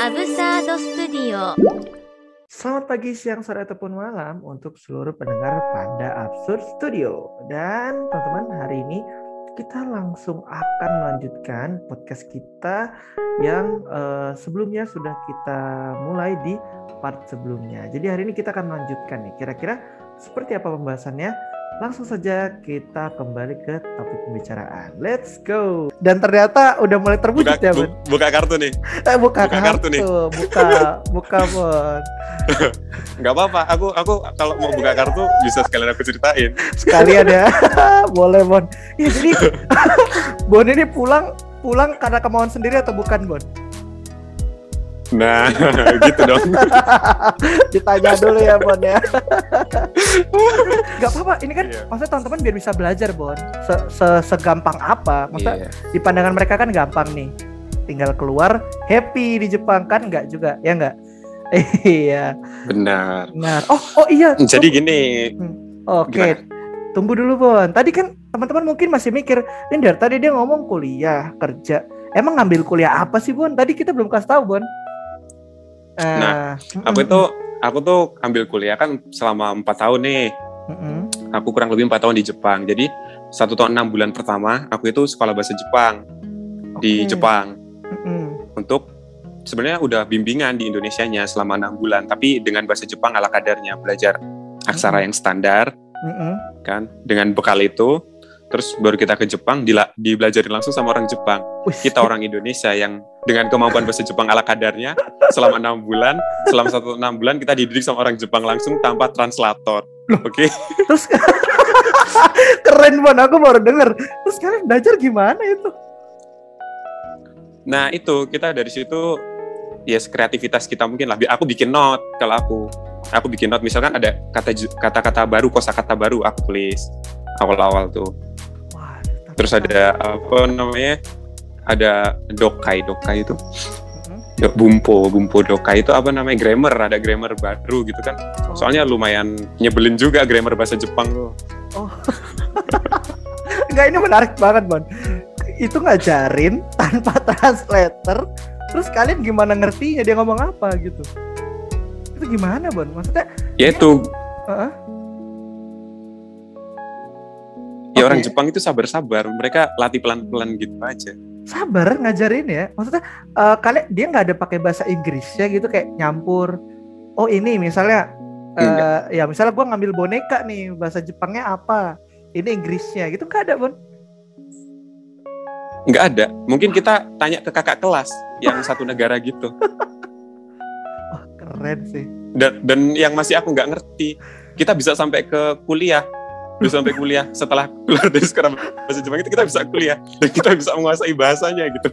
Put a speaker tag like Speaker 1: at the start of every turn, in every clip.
Speaker 1: Absurd Studio.
Speaker 2: Selamat pagi, siang, sore, ataupun malam untuk seluruh pendengar Panda Absurd Studio. Dan teman-teman, hari ini kita langsung akan melanjutkan podcast kita yang sebelumnya sudah kita mulai di part sebelumnya. Jadi hari ini kita akan melanjutkan nih. Kira-kira seperti apa pembahasannya? Langsung saja kita kembali ke topik pembicaraan. Let's go. Dan ternyata udah mulai terwujud ya, Bon.
Speaker 3: Buka kartu nih.
Speaker 2: Buka kartu nih. Buka, Bon.
Speaker 3: Nggak apa-apa. Aku kalau mau buka kartu bisa sekalian aku ceritain.
Speaker 2: Sekalian ya. Boleh, Bon. Ya, jadi Bon ini pulang karena kemauan sendiri atau bukan, Bon?
Speaker 3: Nah, gitu dong.
Speaker 2: Ditanya dulu ya, Bon ya. Gak apa-apa, ini kan maksudnya teman-teman biar bisa belajar, Bon. Segampang apa? Maksudnya di pandangan mereka kan gampang nih. Tinggal keluar happy di Jepang kan, enggak juga, ya enggak? Iya.
Speaker 3: Benar.
Speaker 2: Oh iya.
Speaker 3: Jadi gini.
Speaker 2: Oke. Tunggu dulu, Bon. Tadi kan teman-teman mungkin masih mikir, ini dari tadi dia ngomong kuliah, kerja. Emang ngambil kuliah apa sih, Bon? Tadi kita belum kasih tahu, Bon.
Speaker 3: Aku tuh ambil kuliah kan selama 4 tahun nih. Aku kurang lebih 4 tahun di Jepang. Jadi 1 tahun 6 bulan pertama aku itu sekolah bahasa Jepang di Jepang. Untuk sebenarnya udah bimbingan di Indonesianya selama 6 bulan, tapi dengan bahasa Jepang ala kadarnya, belajar aksara yang standar, kan? Dengan bekal itu, terus baru kita ke Jepang, dibelajarin langsung sama orang Jepang. Kita orang Indonesia yang dengan kemampuan bahasa Jepang ala kadarnya, selama 6 bulan, selama 6 bulan kita dididik sama orang Jepang langsung tanpa translator. Oke?
Speaker 2: Terus keren, Bon, aku baru denger. Terus kalian belajar gimana itu?
Speaker 3: Nah itu, kita dari situ, ya kreativitas kita mungkin lah. Aku bikin note, kalau aku bikin note, misalkan ada kata-kata baru, kosakata baru, aku tulis awal-awal tuh. Terus ada ada dokai itu bumpo dokai itu grammar, ada grammar baru gitu kan. Soalnya lumayan nyebelin juga grammar bahasa Jepang tuh.
Speaker 2: Enggak, ini menarik banget, Bon. Itu ngajarin tanpa translator, terus kalian gimana ngertinya dia ngomong apa gitu? Itu gimana, Bon? Maksudnya
Speaker 3: ya itu orang Jepang itu sabar-sabar, mereka latih pelan-pelan gitu aja.
Speaker 2: Sabar ngajarin ya, maksudnya kalian dia nggak ada pakai bahasa Inggrisnya gitu kayak nyampur. Oh ini misalnya, ya misalnya gue ngambil boneka nih, bahasa Jepangnya apa? Ini Inggrisnya gitu, nggak ada, Bon?
Speaker 3: Nggak ada. Mungkin kita tanya ke kakak kelas yang satu negara gitu.
Speaker 2: Wah, keren sih.
Speaker 3: Dan yang masih aku nggak ngerti, kita bisa sampai ke kuliah. Sampai kuliah setelah keluar dari sekolah bahasa Jepang itu kita bisa kuliah dan kita bisa menguasai bahasanya gitu.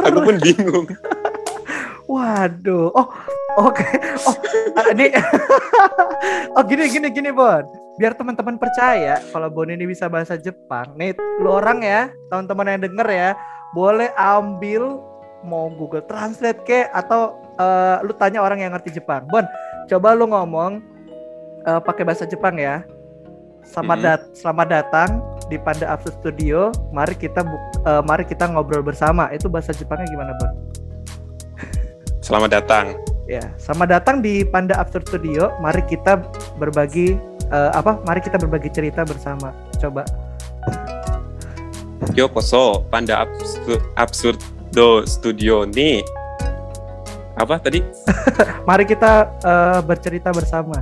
Speaker 3: Aku pun bingung.
Speaker 2: Waduh. Oke. Gini, Bon. Biar teman-teman percaya kalau Bon ini bisa bahasa Jepang. Nih, lu orang ya, teman-teman yang denger ya, boleh ambil mau Google Translate atau lu tanya orang yang ngerti Jepang. Bon, coba lu ngomong pakai bahasa Jepang ya. Selamat datang di Panda Absurd Studio. Mari kita ngobrol bersama. Itu bahasa Jepangnya gimana, Bon?
Speaker 3: Selamat datang.
Speaker 2: Ya, selamat datang di Panda Absurd Studio. Mari kita berbagi cerita bersama. Coba.
Speaker 3: Yokoso Panda Absurd Studio ni. Apa tadi?
Speaker 2: Mari kita bercerita bersama.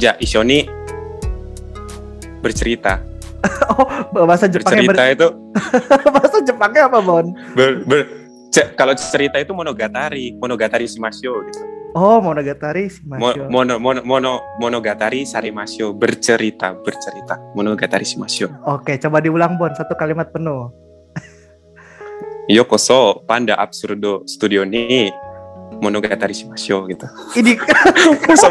Speaker 3: Ishoni bercerita.
Speaker 2: Bahasa Jepangnya
Speaker 3: bercerita itu.
Speaker 2: Bahasa Jepangnya apa, Bon?
Speaker 3: Kalau cerita itu monogatari shimasho gitu.
Speaker 2: Oh, monogatari shimasho.
Speaker 3: Monogatari sarimasho, bercerita. Monogatari shimasho.
Speaker 2: Oke, coba diulang, Bon, satu kalimat penuh.
Speaker 3: Yokoso Panda Absurd Studio ni monogatari shimasho gitu.
Speaker 2: Ini
Speaker 3: masa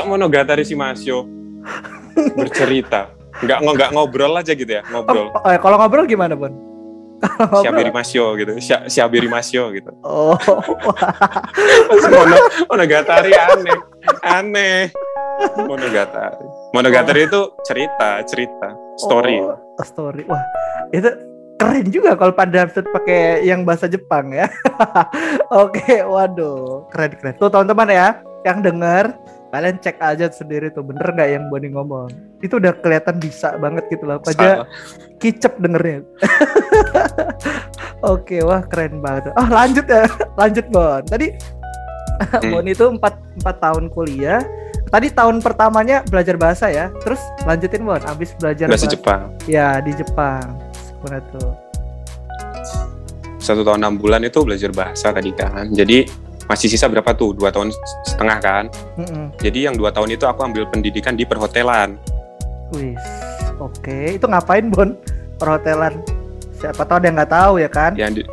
Speaker 3: monogatari shimasho bercerita. Enggak ngobrol aja gitu ya, ngobrol.
Speaker 2: Kalau ngobrol gimana, Bon?
Speaker 3: Shiabirimasyo gitu. Shiabirimasyo gitu.
Speaker 2: Oh.
Speaker 3: Monogatari aneh. Monogatari itu cerita, story.
Speaker 2: Story. Wah, itu keren juga kalau pada absurd pakai yang bahasa Jepang ya. Oke, waduh, keren. Tuh teman-teman ya, yang denger, kalian cek aja sendiri tuh bener nggak yang Boni ngomong. Itu udah kelihatan bisa banget gitu loh. Aja kicep dengernya. Oke, wah keren banget. Lanjut ya, lanjut Bon. Tadi Boni itu 4 tahun kuliah. Tadi tahun pertamanya belajar bahasa ya, terus lanjutin Bon, abis belajar
Speaker 3: bahasa Jepang.
Speaker 2: Ya di Jepang, mana tuh?
Speaker 3: 1 tahun 6 bulan itu belajar bahasa tadi kan, jadi masih sisa berapa tuh? 2 tahun setengah kan? Jadi yang 2 tahun itu aku ambil pendidikan di perhotelan.
Speaker 2: Wih, oke. Itu ngapain Bon? Perhotelan? Siapa tahu ada yang nggak tahu ya kan?
Speaker 3: Yang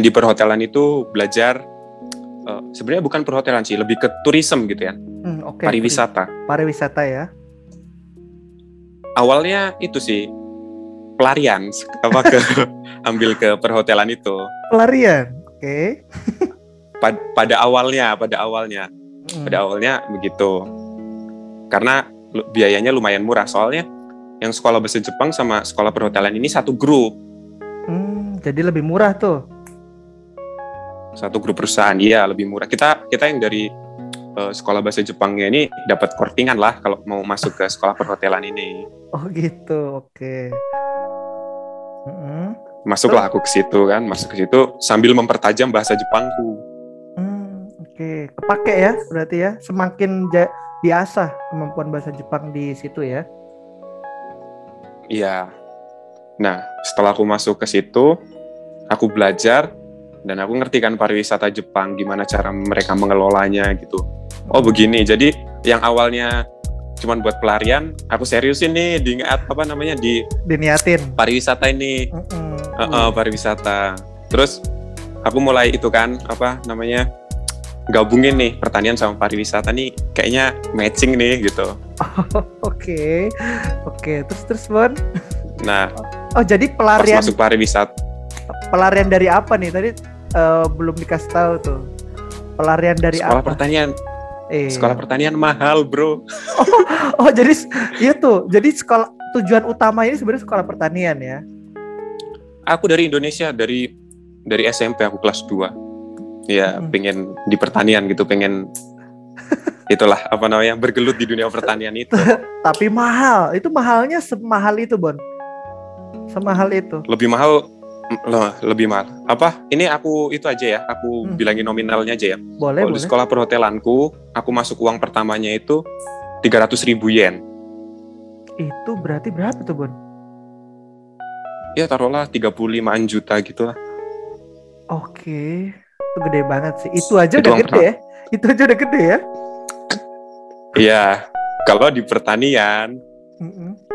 Speaker 3: di perhotelan itu belajar. Sebenarnya bukan perhotelan sih, lebih ke tourism gitu ya. Pariwisata. Pariwisata ya. Awalnya itu sih pelarian, ambil ke perhotelan itu.
Speaker 2: Pelarian, oke.
Speaker 3: Pada awalnya begitu. Karena biayanya lumayan murah, soalnya yang sekolah bahasa Jepang sama sekolah perhotelan ini satu grup.
Speaker 2: Jadi lebih murah tuh.
Speaker 3: Satu grup perusahaan, iya lebih murah. Kita yang dari sekolah bahasa Jepangnya ini dapat kortingan lah kalau mau masuk ke sekolah perhotelan ini.
Speaker 2: Oh gitu, oke.
Speaker 3: Masuklah aku ke situ kan, masuk ke situ sambil mempertajam bahasa Jepangku.
Speaker 2: Oke, kepake ya berarti ya, semakin diasah kemampuan bahasa Jepang di situ ya.
Speaker 3: Iya. Nah, setelah aku masuk ke situ, aku belajar. Dan aku ngerti kan pariwisata Jepang, gimana cara mereka mengelolanya gitu. Oh begini, jadi yang awalnya cuman buat pelarian, aku seriusin nih
Speaker 2: diniatin
Speaker 3: pariwisata ini. Pariwisata. Terus aku mulai itu kan, gabungin nih pertanian sama pariwisata nih, kayaknya matching nih gitu.
Speaker 2: Oke, terus Bon.
Speaker 3: Nah,
Speaker 2: jadi pelarian.
Speaker 3: Pas masuk pariwisata.
Speaker 2: Pelarian dari apa nih? Tadi belum dikasih tahu tuh. Pelarian dari
Speaker 3: sekolah
Speaker 2: apa?
Speaker 3: Pertanian. Sekolah pertanian mahal, bro.
Speaker 2: Jadi iya tuh. Jadi sekolah tujuan utama ini sebenarnya sekolah pertanian ya.
Speaker 3: Aku dari Indonesia, dari SMP aku kelas 2. Ya, pengen di pertanian gitu, pengen itulah bergelut di dunia pertanian itu.
Speaker 2: Tapi mahal. Itu mahalnya semahal itu, Bon. Semahal itu.
Speaker 3: Lebih mahal. Ini aku itu aja ya, aku bilangin nominalnya aja ya.
Speaker 2: Boleh.
Speaker 3: Di sekolah perhotelanku, aku masuk uang pertamanya itu 300.000 yen.
Speaker 2: Itu berarti berapa tuh, Bon?
Speaker 3: Ya taruhlah 35 juta gitu lah.
Speaker 2: Oke, itu gede banget sih. Itu aja udah gede ya? Itu aja udah gede ya?
Speaker 3: Iya, kalau di pertanian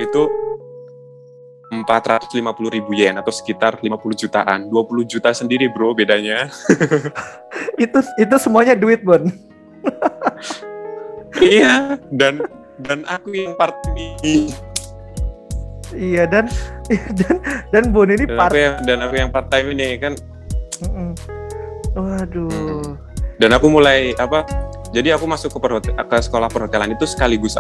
Speaker 3: itu 450.000 yen atau sekitar 50 jutaan. 20 juta sendiri bro bedanya.
Speaker 2: itu semuanya duit, Bon.
Speaker 3: Iya, dan aku yang part ini.
Speaker 2: Iya, dan Bon ini
Speaker 3: dan aku yang part time ini kan.
Speaker 2: Waduh.
Speaker 3: Dan aku mulai jadi aku masuk ke sekolah perhotelan itu sekaligus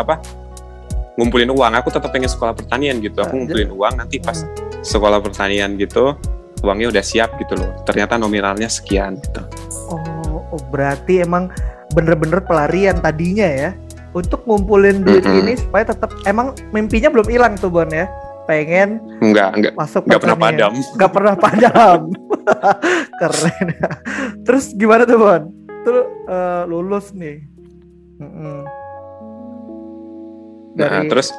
Speaker 3: ngumpulin uang. Aku tetap pengen sekolah pertanian gitu. Aku ngumpulin uang, nanti pas sekolah pertanian gitu, uangnya udah siap gitu loh. Ternyata nominalnya sekian gitu.
Speaker 2: Oh, berarti emang bener-bener pelarian tadinya ya. Untuk ngumpulin duit ini supaya tetap, emang mimpinya belum hilang tuh, Bon ya. Pengen
Speaker 3: masuk pertanian. Nggak pernah padam.
Speaker 2: Keren. Terus gimana tuh, Bon? Terus lulus nih.
Speaker 3: Terus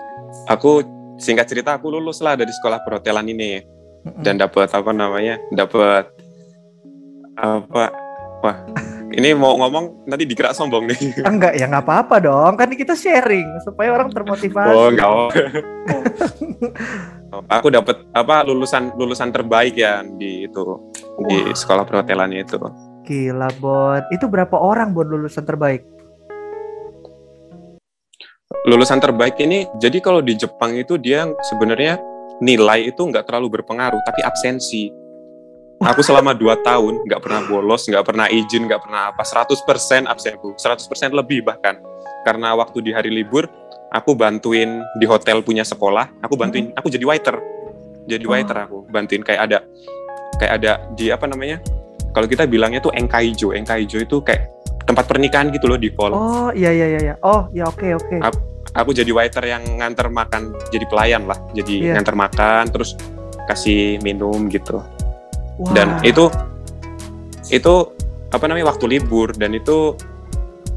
Speaker 3: aku singkat cerita aku lulus lah dari sekolah perhotelan ini dan dapat ini mau ngomong nanti dikira sombong nih.
Speaker 2: Enggak, ya nggak apa-apa dong, kan kita sharing supaya orang termotivasi.
Speaker 3: Enggak. Aku dapat lulusan terbaik ya di sekolah perhotelan itu.
Speaker 2: Gila, Bon. Itu berapa orang, Bon, lulusan terbaik?
Speaker 3: Lulusan terbaik ini, jadi kalau di Jepang itu dia sebenarnya nilai itu nggak terlalu berpengaruh, tapi absensi. Aku selama 2 tahun nggak pernah bolos, nggak pernah izin, nggak pernah apa, 100% absenku, 100% lebih bahkan. Karena waktu di hari libur, aku bantuin di hotel punya sekolah, aku jadi waiter. Jadi waiter aku bantuin kayak ada di apa namanya? Kalau kita bilangnya tuh engkaijo. Engkaijo itu kayak tempat pernikahan gitu loh di hall.
Speaker 2: Oh, iya. Oh, ya oke.
Speaker 3: Aku jadi waiter yang nganter makan, jadi pelayan lah. Jadi nganter makan terus kasih minum gitu.
Speaker 2: Wah.
Speaker 3: Dan itu apa namanya waktu libur dan itu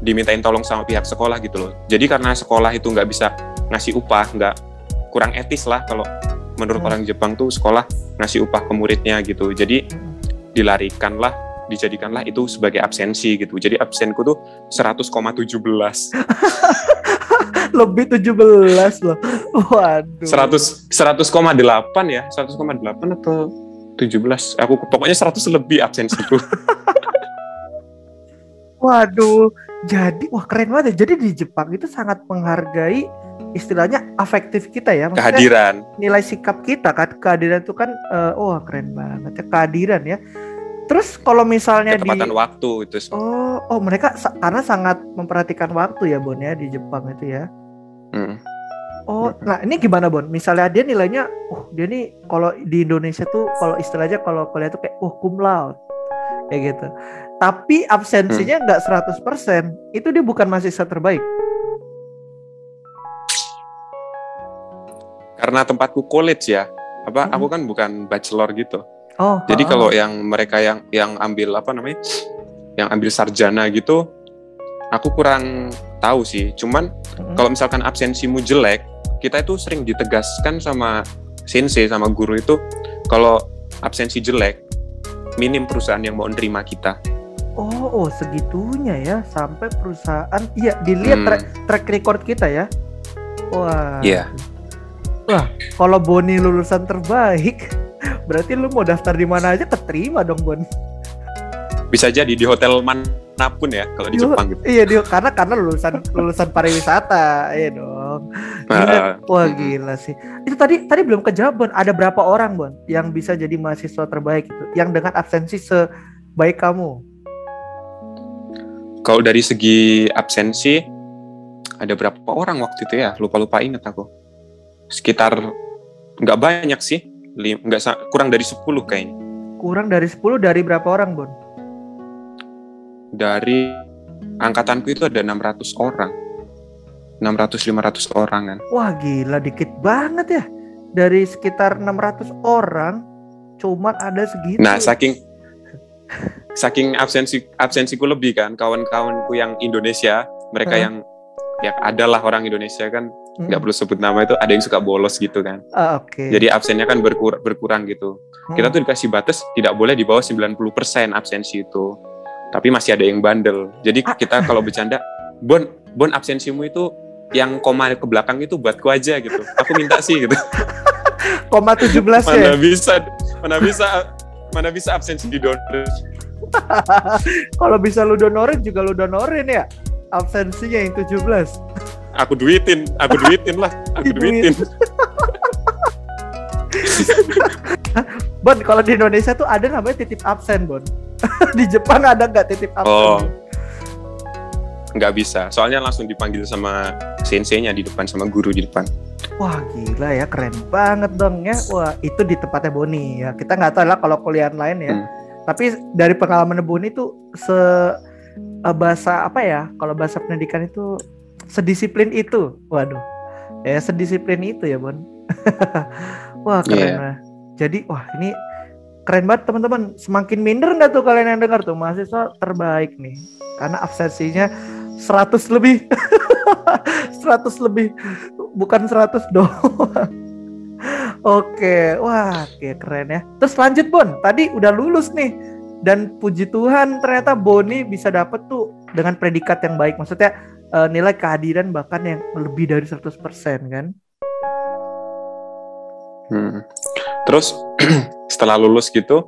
Speaker 3: dimintain tolong sama pihak sekolah gitu loh. Jadi karena sekolah itu nggak bisa ngasih upah, kurang etis lah kalau menurut orang Jepang tuh sekolah ngasih upah ke muridnya gitu. Jadi dijadikanlah itu sebagai absensi gitu. Jadi absenku tuh 100,17.
Speaker 2: Lebih 17 loh. Waduh.
Speaker 3: 100,8 ya. 100,8 atau 17. Aku pokoknya 100 lebih absensiku.
Speaker 2: Waduh. Jadi keren banget ya. Jadi di Jepang itu sangat menghargai istilahnya afektif kita ya. Maksudnya
Speaker 3: kehadiran.
Speaker 2: Nilai sikap kita kan. Kehadiran itu kan keren banget ya kehadiran ya. Terus kalau misalnya
Speaker 3: ketepatan waktu itu.
Speaker 2: Mereka karena sangat memperhatikan waktu ya Bon ya di Jepang itu ya. Nah ini gimana Bon? Misalnya dia nilainya, dia nih kalau di Indonesia tuh kalau istilahnya kalau kuliah tuh kayak cum laude kayak gitu. Tapi absensinya nggak 100%, itu dia bukan mahasiswa terbaik.
Speaker 3: Karena tempatku college ya, aku kan bukan bachelor gitu. Jadi kalau yang mereka yang ambil apa namanya, yang ambil sarjana gitu, aku kurang tahu sih. Cuman kalau misalkan absensimu jelek, kita itu sering ditegaskan sama sensei, sama guru itu, kalau absensi jelek, minim perusahaan yang mau nerima kita.
Speaker 2: Segitunya ya, sampai perusahaan dilihat track record kita ya. Wah.
Speaker 3: Iya.
Speaker 2: Wah, kalau Boni lulusan terbaik, berarti lu mau daftar di mana aja keterima dong, Bon.
Speaker 3: Bisa jadi di hotel manapun ya kalau di Jepang gitu.
Speaker 2: Iya, karena lulusan pariwisata, iya dong. Gila. Gila sih. Itu tadi belum kejawab, Bon. Ada berapa orang, Bon, yang bisa jadi mahasiswa terbaik itu, yang dengan absensi sebaik kamu?
Speaker 3: Kalau dari segi absensi, ada berapa orang waktu itu ya? Lupa ingat aku. Sekitar nggak banyak sih. Kurang dari 10 kayaknya.
Speaker 2: Kurang dari 10 dari berapa orang, Bon?
Speaker 3: Dari angkatanku itu ada 600 orang. 600-500 orang kan.
Speaker 2: Wah gila, dikit banget ya. Dari sekitar 600 orang cuma ada segitu.
Speaker 3: Nah, saking absensiku lebih kan, kawan-kawanku yang Indonesia, mereka yang ya adalah orang Indonesia kan, nggak perlu sebut nama, itu ada yang suka bolos gitu kan. Jadi absennya kan berkurang gitu. Kita tuh dikasih batas tidak boleh di bawah 90% absensi itu. Tapi masih ada yang bandel. Jadi kita kalau bercanda, Bon absensimu itu yang koma ke belakang itu buatku aja gitu. Aku minta sih gitu.
Speaker 2: Koma 17 ya.
Speaker 3: Mana bisa absensi di donor.
Speaker 2: Kalau bisa lu donorin juga lu donorin ya. Absensinya yang 17.
Speaker 3: Aku duitin lah. Aku duitin.
Speaker 2: Bon, kalau di Indonesia tuh ada namanya titip absen, Bon. Di Jepang ada nggak titip absen?
Speaker 3: Nggak bisa. Soalnya langsung dipanggil sama sensei-nya di depan, sama guru di depan.
Speaker 2: Wah gila ya, keren banget dong ya. Wah itu di tempatnya Boni ya. Kita nggak tahu lah kalau kuliah lain ya. Tapi dari pengalaman Boni tuh bahasa apa ya? Kalau bahasa pendidikan itu sedisiplin itu. Waduh. Ya sedisiplin itu ya, Bon. Wah keren lah. Jadi ini keren banget teman-teman. Semakin minder nggak tuh kalian yang dengar tuh, mahasiswa terbaik nih. Karena absensinya 100 lebih. 100 lebih. Bukan 100 doang. Oke, keren ya. Terus lanjut Bon, tadi udah lulus nih. Dan puji Tuhan ternyata Boni bisa dapet tuh dengan predikat yang baik. Maksudnya nilai kehadiran bahkan yang lebih dari 100% kan.
Speaker 3: Terus setelah lulus gitu,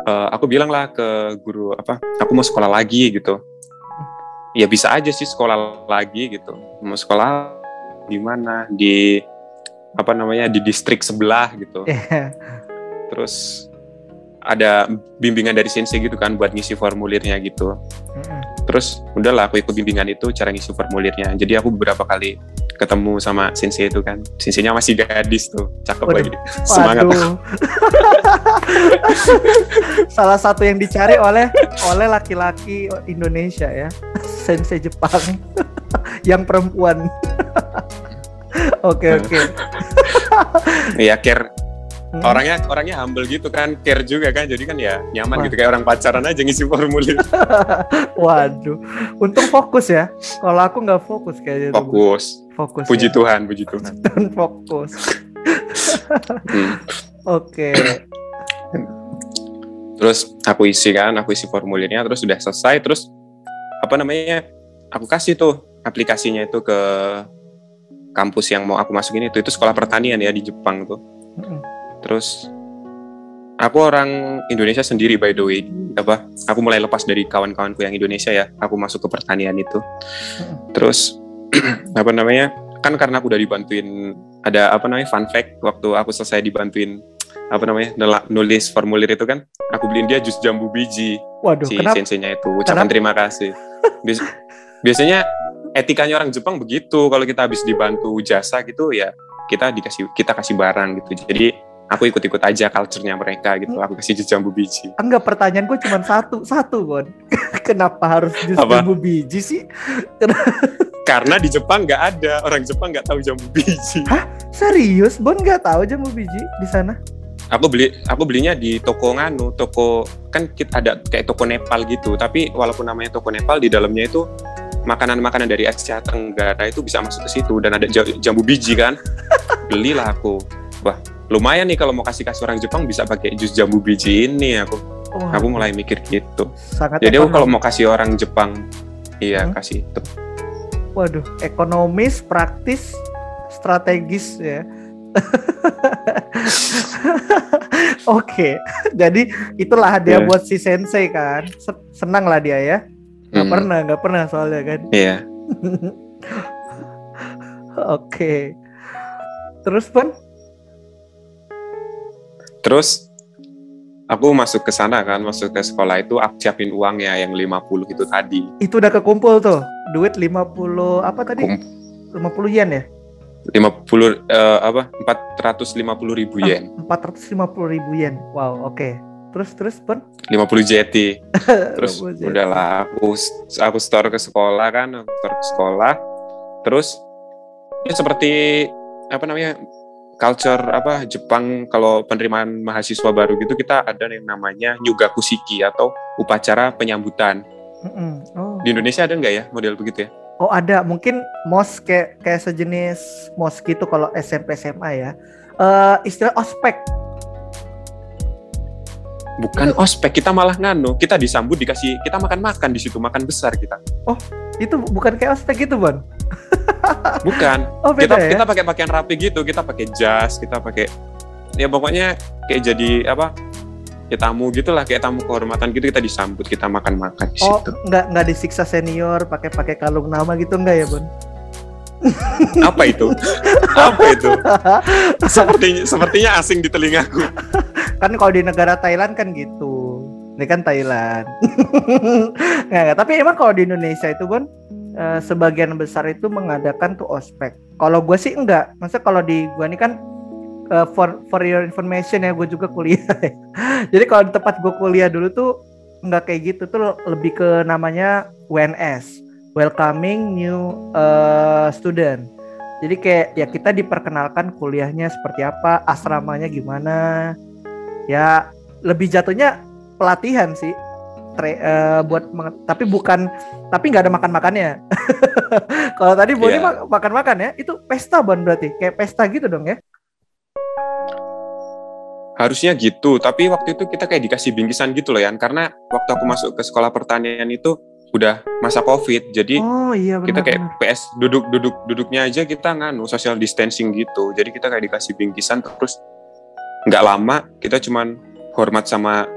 Speaker 3: aku bilang lah ke guru aku mau sekolah lagi gitu. Ya bisa aja sih sekolah lagi gitu. Mau sekolah di mana? Di distrik sebelah gitu. Terus ada bimbingan dari sensei gitu kan buat ngisi formulirnya gitu. Terus udahlah aku ikut bimbingan itu, cara ngisi formulirnya. Jadi aku beberapa kali ketemu sama sensei itu kan. Senseinya masih gadis tuh, cakep lagi.
Speaker 2: Waduh.
Speaker 3: Semangat.
Speaker 2: Salah satu yang dicari oleh laki-laki Indonesia ya, sensei Jepang yang perempuan. Oke.
Speaker 3: Iya, care. Orangnya humble gitu kan, care juga kan, jadi kan ya nyaman gitu, kayak orang pacaran aja ngisi formulir.
Speaker 2: Waduh, untung fokus ya. Kalau aku nggak fokus kayaknya.
Speaker 3: Fokus. Puji ya. Tuhan.
Speaker 2: Dan fokus. Oke.
Speaker 3: Terus aku isi formulirnya, terus udah selesai, terus aku kasih tuh aplikasinya itu ke kampus yang mau aku masukin itu sekolah pertanian ya di Jepang tuh. Terus aku orang Indonesia sendiri by the way. Aku mulai lepas dari kawan-kawanku yang Indonesia ya. Aku masuk ke pertanian itu. Terus kan karena aku udah dibantuin, ada fun fact, waktu aku selesai dibantuin nulis formulir itu kan, aku beliin dia jus jambu biji. Waduh, si senseinya itu ucapan terima kasih. Biasanya etikanya orang Jepang begitu, kalau kita habis dibantu jasa gitu ya kita kasih barang gitu. Jadi aku ikut-ikut aja culture-nya mereka gitu. Aku kasih jus jambu biji.
Speaker 2: Enggak, pertanyaan gue cuma satu Bon. Kenapa harus jus jambu biji sih?
Speaker 3: Karena di Jepang nggak ada, orang Jepang nggak tahu jambu biji.
Speaker 2: Hah? Serius? Bon nggak tahu jambu biji di sana?
Speaker 3: Aku belinya di toko kan kita ada kayak toko Nepal gitu. Tapi walaupun namanya toko Nepal, di dalamnya itu makanan-makanan dari Asia Tenggara itu bisa masuk ke situ, dan ada jambu biji kan. Belilah aku. Wah, lumayan nih kalau mau kasih orang Jepang bisa pakai jus jambu biji ini. Aku mulai mikir gitu. Jadi aku kalau mau kasih orang Jepang, kasih itu.
Speaker 2: Waduh, ekonomis, praktis, strategis ya. Oke, jadi itulah hadiah buat si sensei kan. Senang lah dia ya. Nggak pernah soalnya kan.
Speaker 3: Iya.
Speaker 2: Oke. Terus Pon?
Speaker 3: Terus aku masuk ke sana kan, masuk ke sekolah itu, aku siapin uang ya yang 50 itu tadi. Itu
Speaker 2: udah kekumpul tuh, duit 50 apa tadi? 50 yen ya?
Speaker 3: 450.000 yen.
Speaker 2: 450.000 yen. Wow, oke. Terus Pon?
Speaker 3: 50 JT. Terus udahlah, aku store ke sekolah kan, Terus ya seperti culture Jepang, kalau penerimaan mahasiswa baru gitu kita ada yang namanya Nyugakushiki atau upacara penyambutan. Di Indonesia ada nggak ya model begitu ya?
Speaker 2: Oh ada, mungkin mos kayak sejenis mos gitu kalau SMP SMA ya. Istilah ospek.
Speaker 3: Bukan ospek, kita malah kita disambut, kita makan di situ, makan besar kita.
Speaker 2: Oh, itu bukan kayak ospek gitu, Bon?
Speaker 3: Bukan.
Speaker 2: Oh, beda,
Speaker 3: kita pakai pakaian rapi gitu, kita pakai jas, kita pakai ya pokoknya kayak jadi ya tamu gitulah, kayak tamu kehormatan gitu, kita disambut, kita makan-makan di situ.
Speaker 2: Oh, enggak disiksa senior pakai kalung nama gitu enggak ya, Bon?
Speaker 3: Apa itu? Sepertinya asing di telingaku.
Speaker 2: Kan kalau di negara Thailand kan gitu. Ini kan Thailand. Nggak, tapi emang kalau di Indonesia itu Bon, sebagian besar itu mengadakan tuh ospek. Kalau gue sih enggak. Maksudnya kalau di gue ini kan for your information ya, gue juga kuliah. Jadi kalau di tempat gue kuliah dulu tuh enggak kayak gitu, tuh lebih ke namanya WNS, welcoming new student. Jadi kayak ya kita diperkenalkan kuliahnya seperti apa, asramanya gimana. Ya lebih jatuhnya pelatihan sih. Tapi nggak ada makan-makannya. Kalau tadi Boni makan-makan ya, itu pesta Bon berarti, kayak pesta gitu dong ya?
Speaker 3: Harusnya gitu, tapi waktu itu kita kayak dikasih bingkisan gitu loh ya, karena waktu aku masuk ke sekolah pertanian itu udah masa COVID, jadi kita kayak PS duduknya aja kita social distancing gitu, jadi kita kayak dikasih bingkisan, terus nggak lama kita cuman hormat sama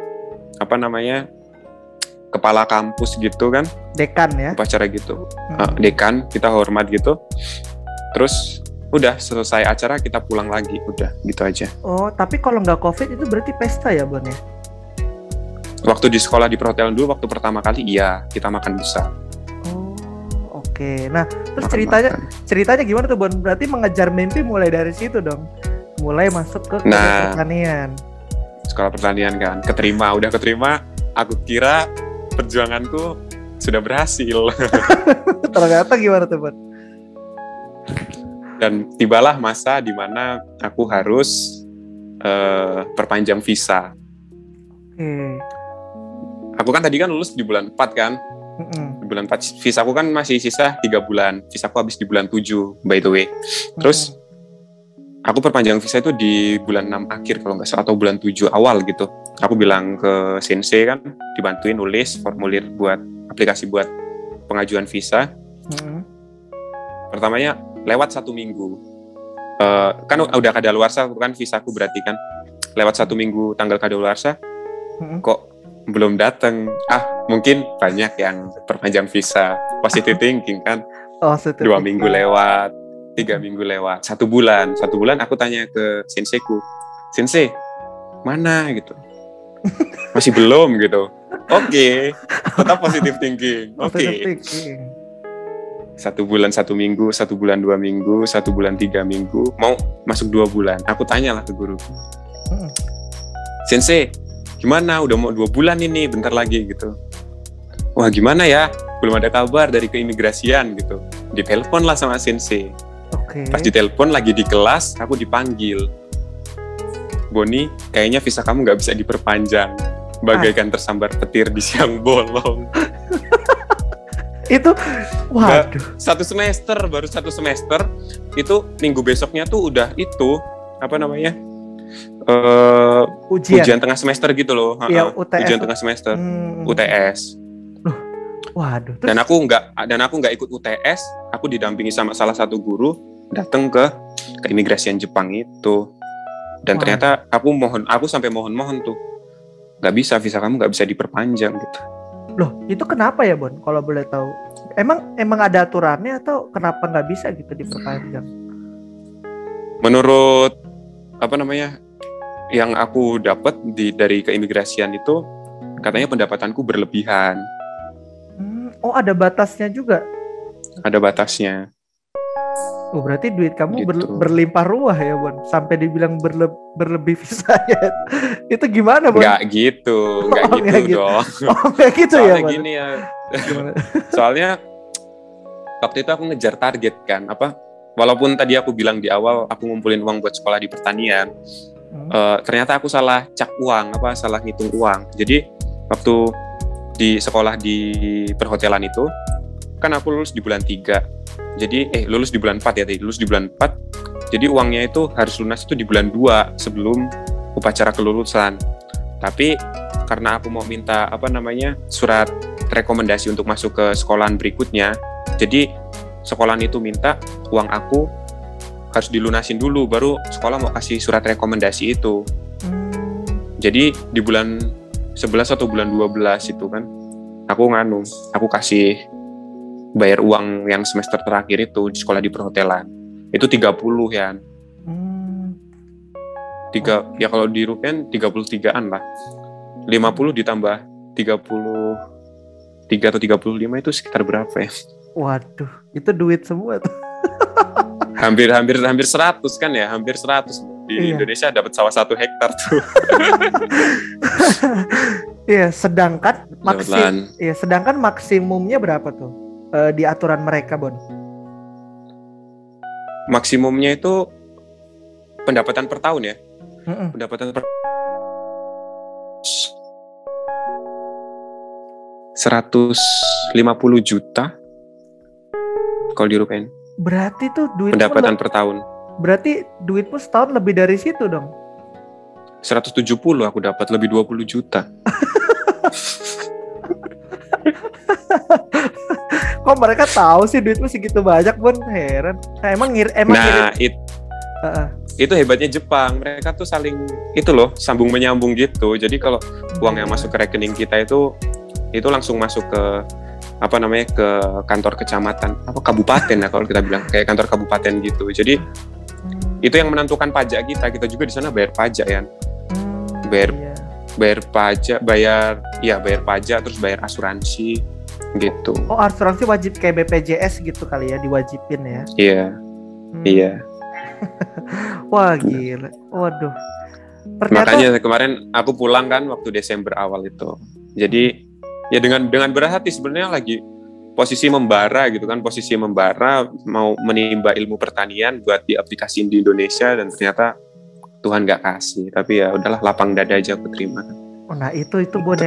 Speaker 3: kepala kampus gitu kan,
Speaker 2: dekan ya,
Speaker 3: upacara gitu, dekan kita hormat gitu, terus udah selesai acara kita pulang lagi, udah gitu aja.
Speaker 2: Oh, tapi kalau nggak COVID itu berarti pesta ya Bon ya?
Speaker 3: Waktu di sekolah di perhotelan dulu, waktu pertama kali iya kita makan besar.
Speaker 2: Oh, oke. Oke. Nah, terus ceritanya gimana tuh, Bon? Berarti mengejar mimpi mulai dari situ dong. Mulai masuk ke pertanian.
Speaker 3: Sekolah pertanian kan. Udah keterima. Aku kira perjuanganku sudah berhasil.
Speaker 2: Ternyata gimana tuh, Bon?
Speaker 3: Dan tibalah masa di mana aku harus perpanjang visa. Aku kan tadi kan lulus di bulan 4 kan. Di bulan 4 visa aku kan masih sisa 3 bulan. Visa aku habis di bulan 7 by the way. Terus aku perpanjang visa itu di bulan 6 akhir kalau nggak salah, atau bulan 7 awal gitu. Aku bilang ke sensei kan, dibantuin nulis formulir buat aplikasi buat pengajuan visa. Pertamanya lewat 1 minggu. Kan udah kadaluarsa kan visaku, berarti kan lewat 1 minggu tanggal kadaluarsa. Kok belum datang? Mungkin banyak yang perpanjang visa. Positive thinking kan. 2 minggu lewat, 3 minggu lewat, 1 bulan aku tanya ke senseiku, "Sensei, mana?" gitu. "Masih belum." gitu. Oke. Tetap positive thinking. Oke. 1 bulan 1 minggu, 1 bulan 2 minggu, 1 bulan 3 minggu, mau masuk 2 bulan. Aku tanyalah ke guruku, "Sensei, gimana? Udah mau 2 bulan ini, bentar lagi." gitu. "Wah, gimana ya? Belum ada kabar dari keimigrasian." gitu. Ditelepon lah sama sensei. Pas ditelepon lagi di kelas, aku dipanggil. "Boni, kayaknya visa kamu nggak bisa diperpanjang. Bagaikan tersambar petir di siang bolong."
Speaker 2: Itu, waduh.
Speaker 3: Baru satu semester, itu minggu besoknya tuh udah itu, ujian tengah semester gitu loh.
Speaker 2: UTS.
Speaker 3: Ujian tengah semester, UTS.
Speaker 2: Waduh.
Speaker 3: Dan aku nggak ikut UTS, aku didampingi sama salah satu guru datang ke keimigrasian Jepang itu. Dan ternyata aku sampai mohon tuh, nggak bisa, visa kamu nggak bisa diperpanjang gitu.
Speaker 2: Loh, itu kenapa ya, Bon? Kalau boleh tahu, emang ada aturannya atau kenapa nggak bisa gitu diperpanjang?
Speaker 3: Menurut yang aku dapat dari keimigrasian itu, katanya pendapatanku berlebihan.
Speaker 2: Ada batasnya juga?
Speaker 3: Ada batasnya.
Speaker 2: Berarti duit kamu
Speaker 3: gitu.
Speaker 2: Berlimpah ruah ya, Bon? Sampai dibilang berlebih visanya. Itu gimana, Bon?
Speaker 3: Nggak gitu dong.
Speaker 2: Nggak gitu ya, Bon?
Speaker 3: Soalnya gini ya. Soalnya waktu itu aku ngejar target kan. Walaupun tadi aku bilang di awal aku ngumpulin uang buat sekolah di pertanian. Ternyata aku salah cak uang, salah ngitung uang. Jadi waktu di sekolah di perhotelan itu, kan aku lulus di bulan 3. Jadi lulus di bulan 4 ya, lulus di bulan 4. Jadi uangnya itu harus lunas itu di bulan 2 sebelum upacara kelulusan. Tapi karena aku mau minta surat rekomendasi untuk masuk ke sekolahan berikutnya, jadi sekolahan itu minta uang aku harus dilunasin dulu, baru sekolah mau kasih surat rekomendasi itu. Jadi di bulan 11 atau bulan 12 itu kan, aku kasih bayar uang yang semester terakhir itu di sekolah di perhotelan. Itu 30 ya. Ya kalau di rupiah 33-an lah. 50 ditambah 33 atau 35 itu sekitar berapa ya?
Speaker 2: Waduh, itu duit semua tuh.
Speaker 3: Hampir 100 kan ya, hampir 100. Di Indonesia dapat sawah 1 hektar tuh.
Speaker 2: Iya, sedangkan maksimumnya berapa tuh di aturan mereka, Bon?
Speaker 3: Maksimumnya itu pendapatan per tahun ya. Pendapatan per 150 juta kalau dirupiahin.
Speaker 2: Berarti tuh duit
Speaker 3: pendapatan per tahun.
Speaker 2: Berarti duitmu setahun lebih dari situ dong.
Speaker 3: 170 aku dapat, lebih 20 juta.
Speaker 2: Kok mereka tahu sih duitmu segitu banyak, Bon? Heran.
Speaker 3: Itu hebatnya Jepang. Mereka tuh saling sambung menyambung gitu. Jadi kalau uang yang masuk ke rekening kita itu langsung masuk ke ke kantor kecamatan, kabupaten ya kalau kita bilang, kayak kantor kabupaten gitu. Jadi itu yang menentukan pajak kita juga di sana bayar pajak ya. Bayar pajak, bayar pajak, terus bayar asuransi. gitu.
Speaker 2: Oh, asuransi wajib kayak BPJS gitu kali ya, diwajibin ya.
Speaker 3: Iya. Iya.
Speaker 2: Wah, gila. Waduh. Ternyata...
Speaker 3: Makanya kemarin aku pulang kan waktu Desember awal itu. Jadi ya dengan berat hati sebenarnya lagi posisi membara gitu kan, posisi membara mau menimba ilmu pertanian buat diaplikasiin di Indonesia dan ternyata Tuhan nggak kasih. Tapi ya udahlah, lapang dada aja aku terima.
Speaker 2: Nah itu Bon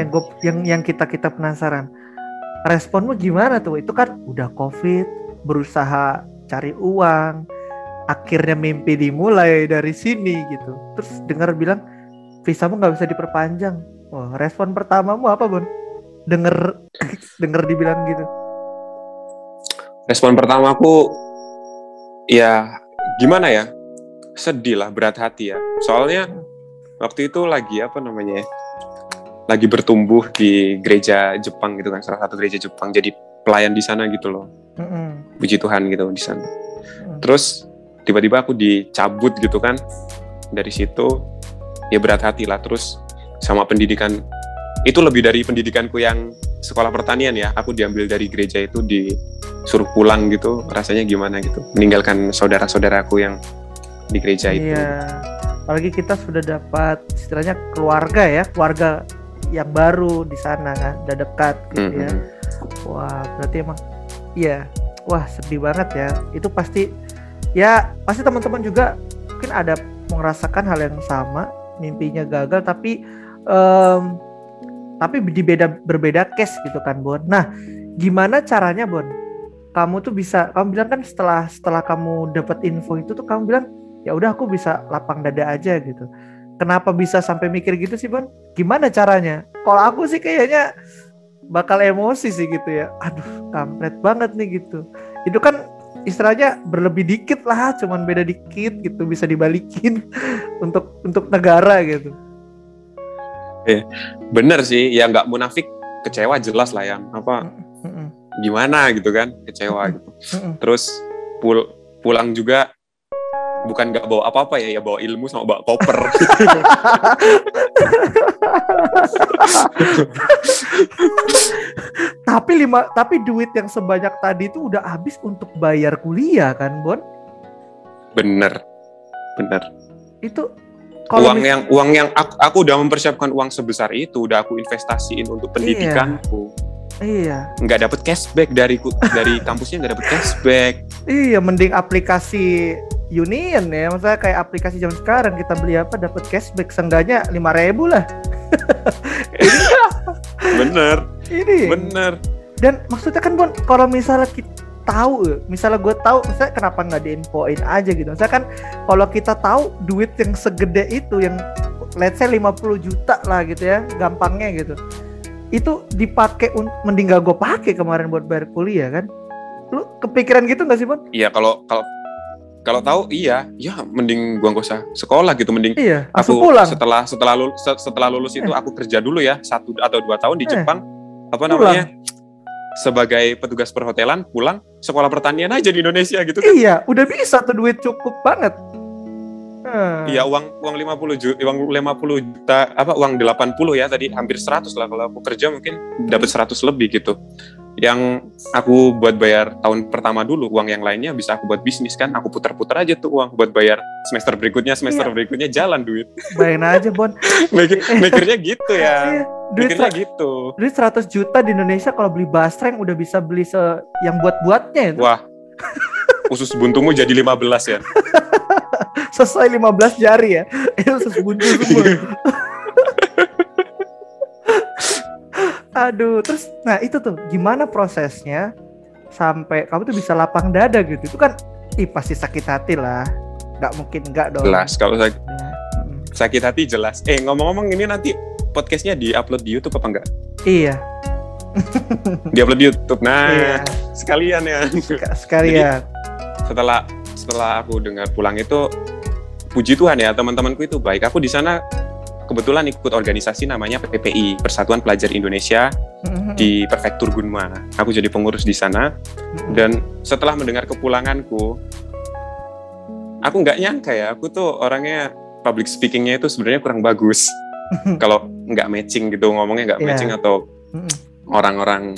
Speaker 2: yang kita penasaran. Responmu gimana tuh? Itu kan udah COVID, berusaha cari uang, akhirnya mimpi dimulai dari sini gitu. Terus dengar bilang visamu nggak bisa diperpanjang. Wah, respon pertamamu apa, Bon? Dengar dibilang gitu. Respon
Speaker 3: pertamaku ya gimana ya? Sedih lah, berat hati ya. Soalnya waktu itu lagi lagi bertumbuh di gereja Jepang gitu kan, salah satu gereja Jepang, jadi pelayan di sana gitu loh. Puji Tuhan gitu di sana. Terus tiba-tiba aku dicabut gitu kan. Dari situ ya berat hati lah. Terus sama pendidikan, itu lebih dari pendidikanku yang sekolah pertanian ya. Aku diambil dari gereja itu, disuruh pulang gitu. Rasanya gimana gitu, meninggalkan saudara-saudaraku yang di gereja itu.
Speaker 2: Iya. Apalagi kita sudah dapat istilahnya keluarga yang baru di sana kan, udah dekat gitu ya. Wah, berarti emang iya. Wah, sedih banget ya. Itu pasti teman-teman juga mungkin ada merasakan hal yang sama, mimpinya gagal tapi berbeda case gitu kan, Bon. Nah, gimana caranya, Bon? Kamu bilang kan setelah kamu dapat info itu tuh kamu bilang, ya udah aku bisa lapang dada aja gitu. Kenapa bisa sampai mikir gitu sih, Bon? Gimana caranya? Kalau aku sih kayaknya bakal emosi sih gitu ya. Aduh, kampret banget nih gitu. Itu kan istilahnya berlebih dikit lah, cuman beda dikit gitu, bisa dibalikin untuk negara gitu.
Speaker 3: Bener sih, ya nggak munafik, kecewa jelas lah ya. Gimana gitu kan, kecewa gitu. Terus pulang juga bukan nggak bawa apa-apa ya bawa ilmu sama bawa koper.
Speaker 2: tapi duit yang sebanyak tadi itu udah habis untuk bayar kuliah kan, Bon? Bener. Itu
Speaker 3: uang yang aku udah mempersiapkan uang sebesar itu, udah aku investasiin untuk pendidikanku.
Speaker 2: Iya.
Speaker 3: Nggak dapet cashback dari kampusnya, nggak dapet cashback.
Speaker 2: Iya, mending aplikasi Union ya, maksudnya kayak aplikasi zaman sekarang kita beli apa dapat cashback seenggaknya 5.000 lah.
Speaker 3: Bener.
Speaker 2: Dan maksudnya kan, Bon, kalau misalnya kita misalnya gue tahu, misalnya kenapa nggak diinfoin aja gitu. Misalnya kan kalau kita tahu duit yang segede itu, yang let's say 50 juta lah gitu ya, gampangnya gitu, itu dipakai mending gak gue pakai kemarin buat bayar kuliah kan. Lu kepikiran gitu nggak sih, Bon?
Speaker 3: Iya, kalau tahu iya mending gua nggak usah sekolah gitu, mending aku pulang. setelah lulus itu aku kerja dulu ya 1 atau 2 tahun di Jepang, sebagai petugas perhotelan, pulang sekolah pertanian aja di Indonesia gitu kan.
Speaker 2: Iya, udah bisa tuh, duit cukup banget.
Speaker 3: Iya, uang 50 juta uang 80 ya tadi, hampir 100 lah. Kalau aku kerja mungkin dapat 100 lebih gitu. Yang aku buat bayar tahun pertama dulu, uang yang lainnya bisa aku buat bisnis kan. Aku putar-putar aja tuh uang buat bayar semester berikutnya jalan duit.
Speaker 2: Bayangin aja, Bon.
Speaker 3: Mikirnya gitu ya.
Speaker 2: Iya.
Speaker 3: Mikirnya gitu.
Speaker 2: Duit 100 juta di Indonesia kalau beli basreng udah bisa beli yang buat-buatnya itu.
Speaker 3: Wah. Usus buntumu jadi 15 ya.
Speaker 2: Sesuai 15 jari ya. Itu usus buntu semua. Aduh, terus nah itu tuh gimana prosesnya sampai kamu tuh bisa lapang dada gitu. Itu kan pasti sakit hati lah. Nggak mungkin enggak dong.
Speaker 3: Jelas, kalau sakit hati jelas. Ngomong-ngomong, ini nanti podcastnya di-upload di YouTube apa enggak?
Speaker 2: Iya.
Speaker 3: Di-upload di YouTube. Nah, sekalian ya.
Speaker 2: Sekalian.
Speaker 3: Jadi, setelah aku dengar pulang itu, puji Tuhan ya, teman-temanku itu baik. Aku di sana kebetulan ikut organisasi namanya PPI, Persatuan Pelajar Indonesia di Prefektur Gunma. Aku jadi pengurus di sana. Dan setelah mendengar kepulanganku, aku nggak nyangka ya, aku tuh orangnya public speakingnya itu sebenarnya kurang bagus. Kalau nggak matching gitu, ngomongnya nggak matching, atau orang-orang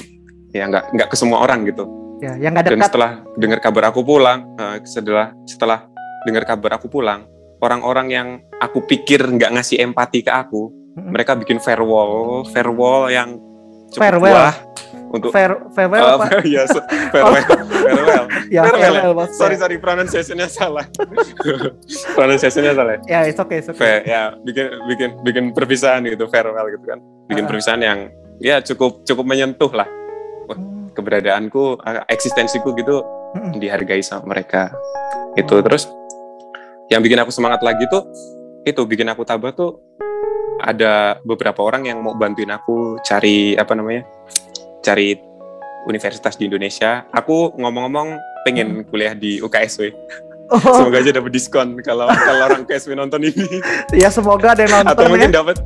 Speaker 3: ya nggak ke semua orang gitu.
Speaker 2: Ya, yang nggak dekat.
Speaker 3: Dan setelah dengar kabar aku pulang, setelah dengar kabar aku pulang, orang-orang yang aku pikir nggak ngasih empati ke aku, mereka bikin farewell yang cukup wah untuk
Speaker 2: farewell apa?
Speaker 3: Iya, farewell.
Speaker 2: Ya, farewell.
Speaker 3: Sorry, pronunciation-nya salah. Pronunciation-nya salah.
Speaker 2: Ya, it's okay.
Speaker 3: Ya, bikin perpisahan gitu, farewell gitu kan. Bikin perpisahan yang ya cukup menyentuh lah. Keberadaanku, eksistensiku gitu dihargai sama mereka. Itu terus yang bikin aku semangat lagi tuh, itu bikin aku tabah tuh ada beberapa orang yang mau bantuin aku cari universitas di Indonesia. Aku ngomong-ngomong pengen kuliah di UKSW. Semoga aja dapat diskon kalau orang UKSW nonton ini.
Speaker 2: Ya semoga ada yang nonton.
Speaker 3: Atau mungkin dapat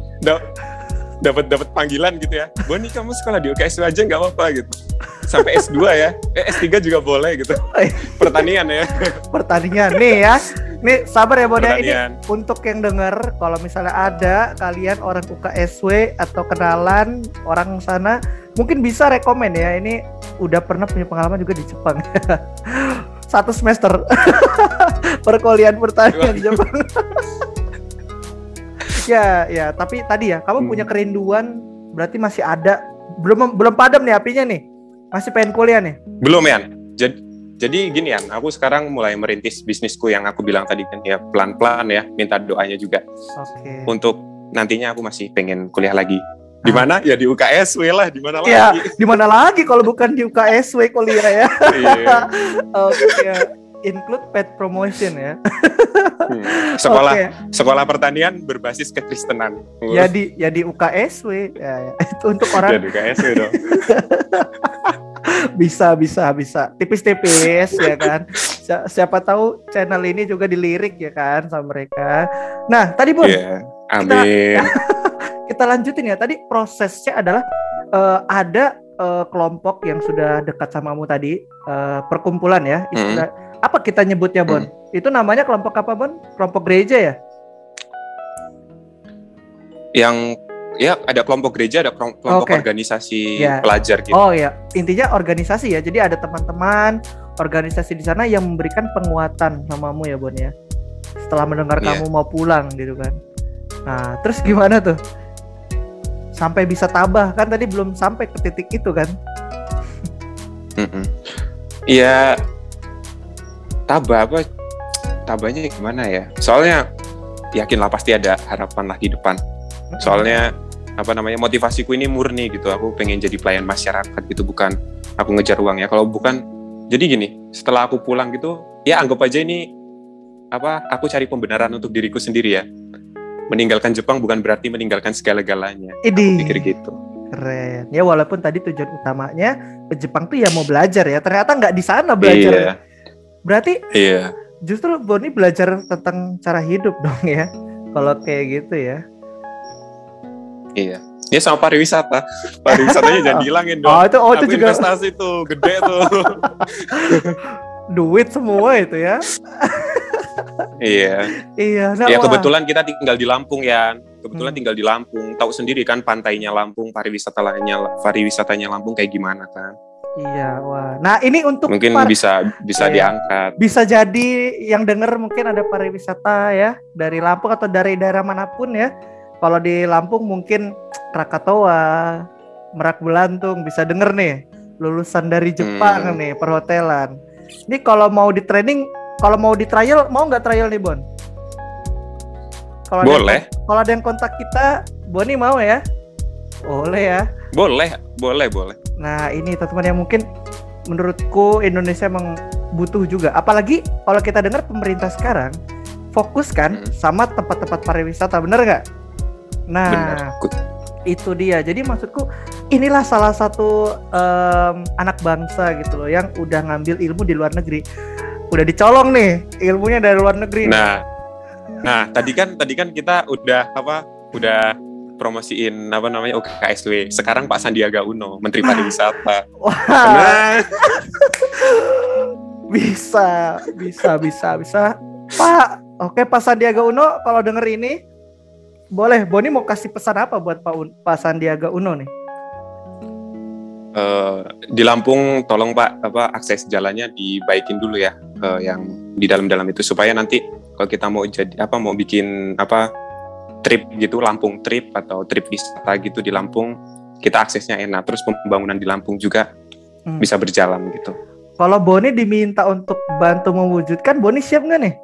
Speaker 3: panggilan gitu ya. Boni, kamu sekolah di UKSW aja nggak apa-apa gitu. Sampai S2 ya. S3 juga boleh gitu. Pertanian ya. Pertanian
Speaker 2: nih ya. Nih sabar ya Boni, ini untuk yang dengar, kalau misalnya ada kalian orang UKSW atau kenalan orang sana, mungkin bisa rekomen ya. Ini udah pernah punya pengalaman juga di Jepang. 1 semester perkuliahan pertanian di Jepang. Ya, tapi tadi ya, kamu punya kerinduan, berarti masih ada, belum padam nih apinya nih, masih pengen kuliah nih?
Speaker 3: Belum ya. Jadi gini ya, aku sekarang mulai merintis bisnisku yang aku bilang tadi kan ya, pelan-pelan ya, minta doanya juga.
Speaker 2: Oke.
Speaker 3: Untuk nantinya aku masih pengen kuliah lagi. Di mana? Ya di UKSW lah, di mana
Speaker 2: ya,
Speaker 3: lagi?
Speaker 2: Di mana lagi kalau bukan di UKSW kuliah ya. Iya. Oke. Include pet promotion ya.
Speaker 3: Sekolah pertanian berbasis kekristenan.
Speaker 2: Ya di UKSW ya. Itu untuk orang.
Speaker 3: Ya di UKSW dong.
Speaker 2: bisa tipis-tipis ya kan. Siapa tahu channel ini juga dilirik ya kan sama mereka. Nah tadi Bun,
Speaker 3: amin.
Speaker 2: Kita lanjutin ya. Tadi prosesnya adalah ada kelompok yang sudah dekat samamu tadi, perkumpulan ya. Istilah, apa kita nyebutnya Bon? Itu namanya kelompok apa Bon? Kelompok gereja ya?
Speaker 3: Yang ya ada kelompok gereja, ada kelompok organisasi pelajar gitu.
Speaker 2: Oh ya, intinya organisasi ya. Jadi ada teman-teman organisasi di sana yang memberikan penguatan samamu ya Bon ya. Setelah mendengar kamu mau pulang gitu kan. Nah, terus gimana tuh? Sampai bisa tabah kan tadi belum sampai ke titik itu kan?
Speaker 3: Iya, tabahnya gimana ya? Soalnya yakinlah pasti ada harapan lah di depan. Soalnya motivasiku ini murni gitu. Aku pengen jadi pelayan masyarakat gitu, bukan aku ngejar uang ya. Kalau bukan, jadi gini, setelah aku pulang gitu, ya anggap aja ini aku cari pembenaran untuk diriku sendiri ya. Meninggalkan Jepang bukan berarti meninggalkan segala-galanya. Aku pikir gitu.
Speaker 2: Keren. Ya walaupun tadi tujuan utamanya ke Jepang tuh ya mau belajar ya. Ternyata nggak di sana belajar. Iya. Berarti justru Boni belajar tentang cara hidup dong ya. Kalau kayak gitu ya.
Speaker 3: Iya. Ya sama pariwisata. Pariwisatanya jangan dihilangin dong.
Speaker 2: Itu juga
Speaker 3: investasi tuh gede tuh.
Speaker 2: Duit semua itu ya.
Speaker 3: Iya.
Speaker 2: Nah,
Speaker 3: ya kebetulan kita tinggal di Lampung ya. Tinggal di Lampung. Tahu sendiri kan pantainya Lampung, pariwisatanya Lampung kayak gimana kan.
Speaker 2: Iya, wah. Nah, ini untuk
Speaker 3: mungkin bisa diangkat.
Speaker 2: Bisa jadi yang denger mungkin ada pariwisata ya dari Lampung atau dari daerah manapun ya. Kalau di Lampung mungkin Krakatoa, Merak Belantung bisa denger nih. Lulusan dari Jepang nih, perhotelan. Ini kalau mau di training, kalau mau di trial, mau nggak trial nih Bon?
Speaker 3: Boleh.
Speaker 2: Kalau ada yang kontak kita, Boni mau ya? Boleh ya?
Speaker 3: Boleh.
Speaker 2: Nah ini teman-teman yang mungkin menurutku Indonesia emang butuh juga. Apalagi kalau kita dengar pemerintah sekarang fokus kan sama tempat-tempat pariwisata, bener nggak? Nah bener. Itu dia. Jadi maksudku inilah salah satu anak bangsa gitu loh yang udah ngambil ilmu di luar negeri. Udah dicolong nih ilmunya dari luar negeri.
Speaker 3: Nah, tadi kan kita udah promosiin UKSW. Sekarang Pak Sandiaga Uno, Menteri Pariwisata.
Speaker 2: Wah.
Speaker 3: Nah.
Speaker 2: Bisa. Pak, oke Pak Sandiaga Uno, kalau denger ini, boleh. Boni mau kasih pesan apa buat Pak Sandiaga Uno nih?
Speaker 3: di Lampung tolong Pak akses jalannya dibaikin dulu ya yang di dalam itu supaya nanti kalau kita mau bikin trip gitu, Lampung trip atau trip wisata gitu di Lampung, kita aksesnya enak, terus pembangunan di Lampung juga bisa berjalan gitu.
Speaker 2: Kalau Boni diminta untuk bantu mewujudkan, Boni siap nggak nih?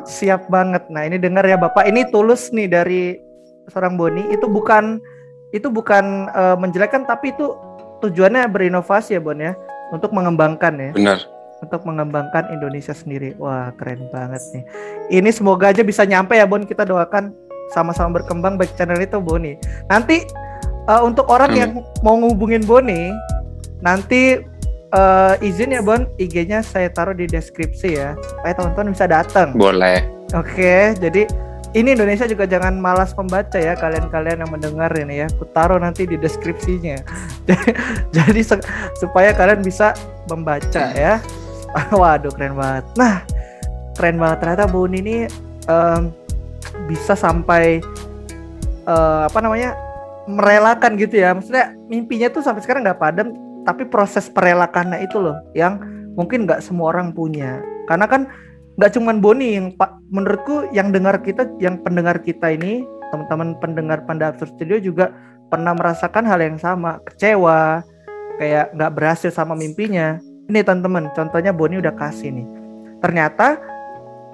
Speaker 2: Siap banget. Nah ini dengar ya Bapak, ini tulus nih dari seorang Boni. Itu bukan menjelekkan, tapi itu tujuannya berinovasi ya Bon ya, untuk mengembangkan ya.
Speaker 3: Benar.
Speaker 2: Untuk mengembangkan Indonesia sendiri. Wah keren banget nih. Ini semoga aja bisa nyampe ya Bon, kita doakan sama-sama berkembang baik channel itu Boni. Nanti untuk orang yang mau ngehubungin Boni, nanti izin ya Bon, IG-nya saya taruh di deskripsi ya, supaya teman-teman bisa datang.
Speaker 3: Boleh.
Speaker 2: Oke, jadi ini Indonesia juga jangan malas membaca ya, kalian yang mendengar ini ya. Aku taruh nanti di deskripsinya. Jadi supaya kalian bisa membaca ya. Waduh keren banget. Nah, keren banget ternyata Boni ini bisa sampai merelakan gitu ya. Maksudnya mimpinya tuh sampai sekarang nggak padam, tapi proses perelakannya itu loh yang mungkin nggak semua orang punya. Karena kan nggak cuman Boni yang menurutku yang pendengar kita ini, teman-teman pendengar Panda Absurd Studio juga pernah merasakan hal yang sama, kecewa, kayak nggak berhasil sama mimpinya. Ini teman-teman, contohnya Boni udah kasih nih. Ternyata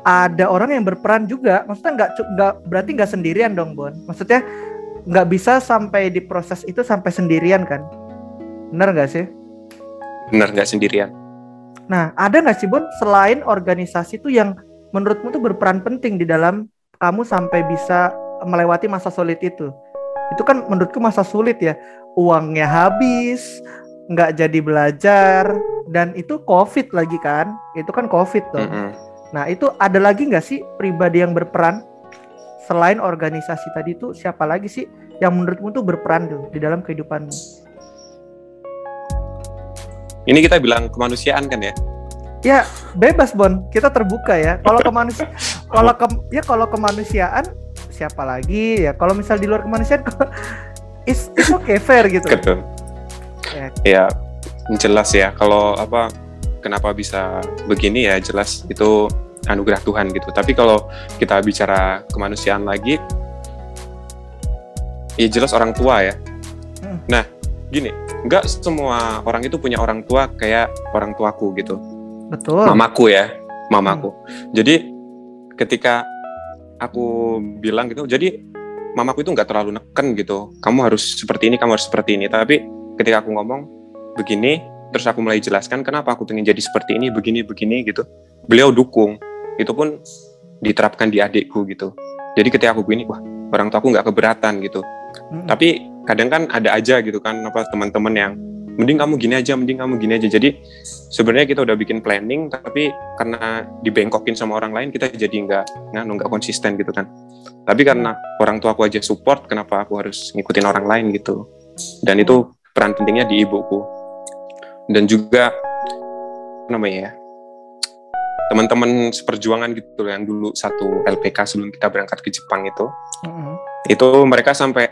Speaker 2: ada orang yang berperan juga, maksudnya nggak berarti nggak sendirian dong Bon. Maksudnya nggak bisa sampai di proses itu sampai sendirian kan? Benar nggak sih?
Speaker 3: Benar, nggak sendirian.
Speaker 2: Nah, ada nggak sih Bon, selain organisasi itu yang menurutmu tuh berperan penting di dalam kamu sampai bisa melewati masa sulit itu? Itu kan menurutku masa sulit ya, uangnya habis, nggak jadi belajar, dan itu COVID lagi kan? Itu kan COVID tuh. Nah, itu ada lagi nggak sih pribadi yang berperan selain organisasi tadi tuh? Siapa lagi sih yang menurutmu tuh berperan tuh di dalam kehidupanmu?
Speaker 3: Ini kita bilang kemanusiaan kan ya?
Speaker 2: Ya bebas Bon, kita terbuka ya. Kalau kalau kemanusiaan siapa lagi ya? Kalau misal di luar kemanusiaan, it's okay, fair gitu.
Speaker 3: Betul. Ya jelas ya. Kalau kenapa bisa begini ya jelas itu anugerah Tuhan gitu. Tapi kalau kita bicara kemanusiaan lagi, ya jelas orang tua ya. Nah gini, nggak semua orang itu punya orang tua kayak orang tuaku gitu.
Speaker 2: Betul.
Speaker 3: Mamaku. Jadi ketika aku bilang gitu, jadi mamaku itu nggak terlalu neken gitu. Kamu harus seperti ini, kamu harus seperti ini. Tapi ketika aku ngomong begini, terus aku mulai jelaskan kenapa aku pengen jadi seperti ini, begini gitu. Beliau dukung. Itu pun diterapkan di adikku gitu. Jadi ketika aku begini, wah orang tuaku nggak keberatan gitu. Tapi kadang kan ada aja gitu kan teman-teman yang mending kamu gini aja. Jadi sebenarnya kita udah bikin planning, tapi karena dibengkokin sama orang lain kita jadi nggak konsisten gitu kan. Tapi karena orang tua aku aja support, kenapa aku harus ngikutin orang lain gitu. Dan itu peran pentingnya di ibuku. Dan juga teman-teman seperjuangan gitu yang dulu satu LPK sebelum kita berangkat ke Jepang itu. Itu mereka sampai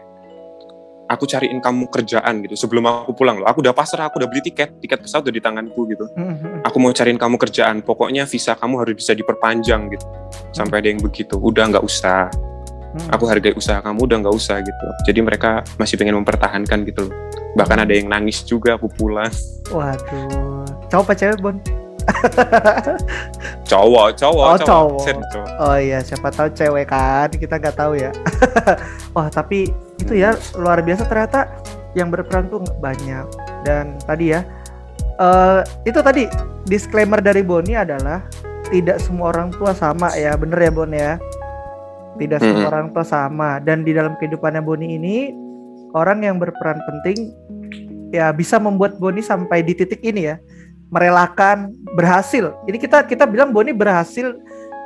Speaker 3: aku cariin kamu kerjaan gitu sebelum aku pulang loh. Aku udah pasrah, aku udah beli tiket pesawat udah di tanganku gitu. Aku mau cariin kamu kerjaan, pokoknya visa kamu harus bisa diperpanjang gitu. Sampai ada yang begitu, udah nggak usah. Aku hargai usaha kamu, udah nggak usah gitu. Jadi mereka masih pengen mempertahankan gitu loh. Bahkan ada yang nangis juga aku pulang.
Speaker 2: Waduh, cowok apa cewek Bon?
Speaker 3: Cowok.
Speaker 2: Oh iya, siapa tahu cewek kan, kita nggak tahu ya. Wah tapi itu ya luar biasa ternyata yang berperan tuh banyak. Dan tadi ya itu tadi disclaimer dari Boni adalah tidak semua orang tua sama ya, bener ya Bon ya, tidak semua orang tua sama. Dan di dalam kehidupannya Boni ini orang yang berperan penting ya bisa membuat Boni sampai di titik ini ya, merelakan, berhasil. Ini kita bilang Boni berhasil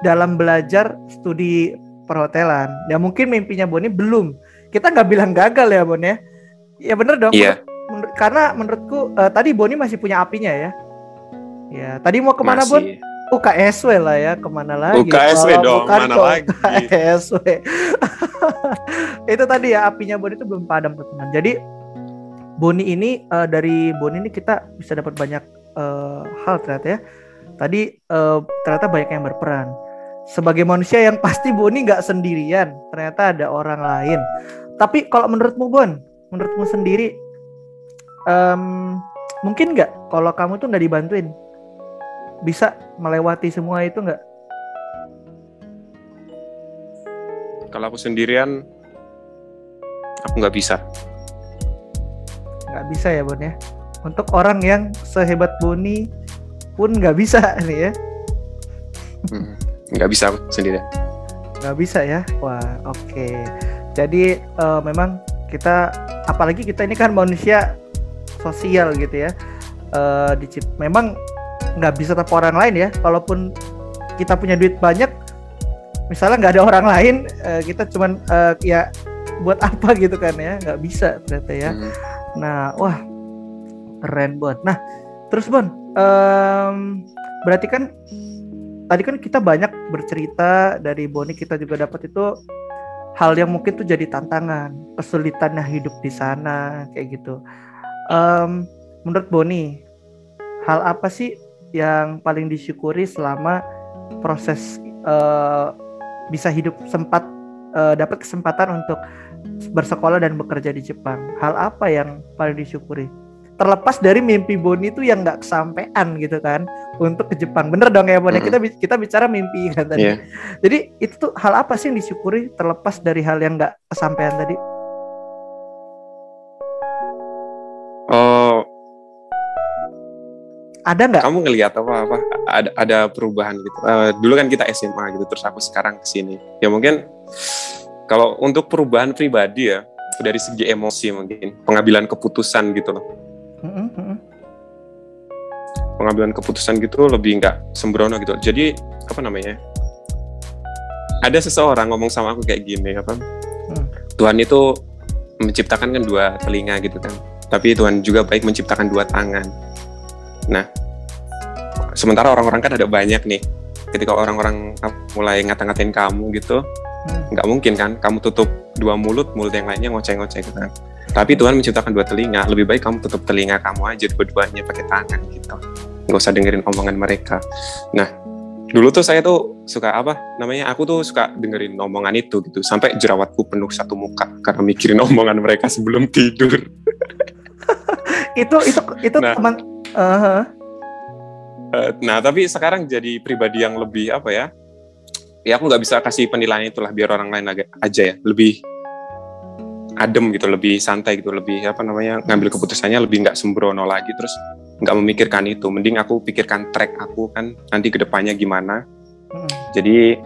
Speaker 2: dalam belajar studi perhotelan. Ya mungkin mimpinya Boni belum. Kita nggak bilang gagal ya Bon ya. Ya bener dong.
Speaker 3: Iya.
Speaker 2: Karena menurutku tadi Boni masih punya apinya ya. Ya tadi mau kemana Bon? UKSW lah ya, kemana lagi?
Speaker 3: UKSW dong, mana lagi?
Speaker 2: UKSW. Itu tadi ya apinya Boni itu belum padam teman. Jadi Boni ini dari Boni ini kita bisa dapat banyak hal ternyata ya. Tadi ternyata banyak yang berperan. Sebagai manusia yang pasti Boni nggak sendirian. Ternyata ada orang lain. Tapi kalau menurutmu Bon, menurutmu sendiri, mungkin nggak kalau kamu tuh nggak dibantuin, bisa melewati semua itu nggak?
Speaker 3: Kalau aku sendirian, aku nggak bisa.
Speaker 2: Nggak bisa ya Bon ya. Untuk orang yang sehebat Boni pun nggak bisa nih ya.
Speaker 3: Nggak bisa aku sendirian.
Speaker 2: Nggak bisa ya. Wah oke. Jadi memang kita, apalagi kita ini kan manusia sosial gitu ya. Memang nggak bisa tanpa orang lain ya. Kalaupun kita punya duit banyak, misalnya nggak ada orang lain, kita cuman ya buat apa gitu kan ya, nggak bisa ternyata ya. Nah, wah keren Bon. Nah, terus Bon, berarti kan tadi kan kita banyak bercerita dari Boni, kita juga dapat itu hal yang mungkin tuh jadi tantangan, kesulitannya hidup di sana kayak gitu. Menurut Boni, hal apa sih yang paling disyukuri selama proses bisa hidup dapat kesempatan untuk bersekolah dan bekerja di Jepang? Hal apa yang paling disyukuri? Terlepas dari mimpi Boni itu yang nggak kesampean gitu kan untuk ke Jepang. Bener dong ya Boni? Kita bicara mimpi kan tadi. Yeah. Jadi itu tuh hal apa sih yang disyukuri terlepas dari hal yang nggak kesampean tadi?
Speaker 3: Oh,
Speaker 2: ada nggak?
Speaker 3: Kamu ngelihat apa? Ada perubahan gitu. Dulu kan kita SMA gitu, terus aku sekarang kesini. Ya mungkin kalau untuk perubahan pribadi ya, dari segi emosi mungkin, pengambilan keputusan gitu loh. Pengambilan keputusan gitu lebih nggak sembrono gitu. Jadi apa namanya? Ada seseorang ngomong sama aku kayak gini apa? Tuhan itu menciptakan kan 2 telinga gitu kan. Tapi Tuhan juga baik menciptakan 2 tangan. Nah, sementara orang-orang kan ada banyak nih. Ketika orang-orang mulai ngata-ngatain kamu gitu, nggak mungkin kan kamu tutup 2 mulut yang lainnya ngoceh-ngoceh gitu kan. Tapi Tuhan menciptakan 2 telinga, lebih baik kamu tutup telinga kamu aja dua-duanya pakai tangan gitu. Nggak usah dengerin omongan mereka. Nah, dulu tuh saya tuh suka aku tuh suka dengerin omongan itu gitu, sampai jerawatku penuh 1 muka karena mikirin omongan mereka sebelum tidur.
Speaker 2: itu nah, teman.
Speaker 3: Nah, tapi sekarang jadi pribadi yang lebih apa ya? Ya aku nggak bisa kasih penilaian itulah, biar orang lain aja ya, lebih adem gitu, lebih santai gitu, lebih ngambil keputusannya lebih nggak sembrono lagi, terus nggak memikirkan itu. Mending aku pikirkan track aku kan nanti kedepannya gimana. Jadi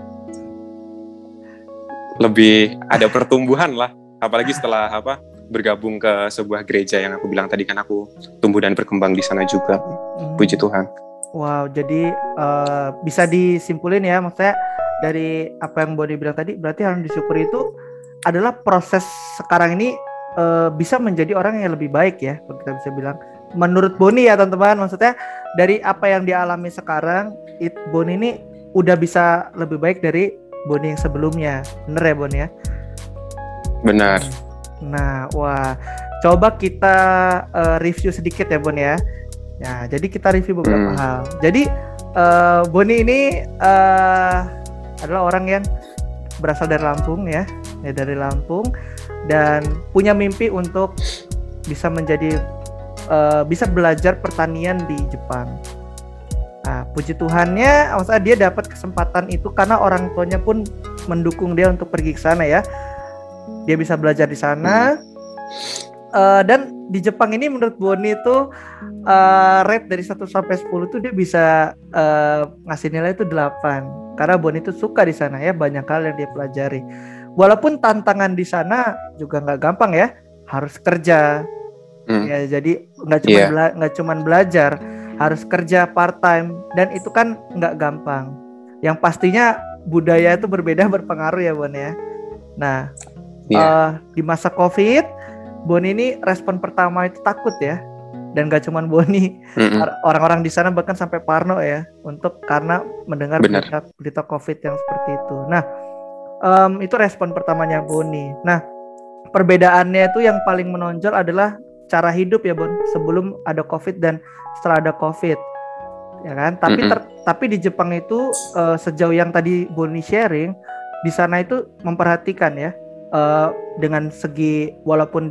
Speaker 3: lebih ada pertumbuhan lah, apalagi setelah bergabung ke sebuah gereja yang aku bilang tadi kan, aku tumbuh dan berkembang di sana juga. Puji Tuhan.
Speaker 2: Wow, jadi bisa disimpulin ya, maksudnya dari apa yang Boni bilang tadi, berarti hal yang disyukuri itu adalah proses sekarang ini bisa menjadi orang yang lebih baik ya, kalau kita bisa bilang. Menurut Boni ya teman-teman, maksudnya dari apa yang dialami sekarang, Boni ini udah bisa lebih baik dari Boni yang sebelumnya. Bener ya Boni ya?
Speaker 3: Benar.
Speaker 2: Nah, wah, coba kita review sedikit ya Boni ya. Ya, jadi kita review beberapa hal. Jadi Boni ini adalah orang yang berasal dari Lampung ya, dari Lampung, dan punya mimpi untuk bisa bisa belajar pertanian di Jepang. Nah, puji Tuhannya, maksudnya dia dapat kesempatan itu karena orang tuanya pun mendukung dia untuk pergi ke sana ya. Dia bisa belajar di sana. Dan di Jepang ini menurut Boni itu rate dari 1 sampai 10 tuh dia bisa ngasih nilai itu 8. Karena Boni itu suka di sana ya, banyak hal yang dia pelajari. Walaupun tantangan di sana juga nggak gampang ya, harus kerja. Ya, jadi nggak cuma belajar, harus kerja part time, dan itu kan nggak gampang. Yang pastinya budaya itu berbeda, berpengaruh ya Bon ya. Nah, di masa COVID, Boni ini respon pertama itu takut ya, dan gak cuma Boni, orang-orang di sana bahkan sampai parno ya, karena mendengar berita COVID yang seperti itu. Nah, itu respon pertamanya Boni. Nah, perbedaannya itu yang paling menonjol adalah cara hidup ya Bon, sebelum ada COVID dan setelah ada COVID, ya kan? Tapi di Jepang itu sejauh yang tadi Boni sharing, di sana itu memperhatikan ya, dengan segi walaupun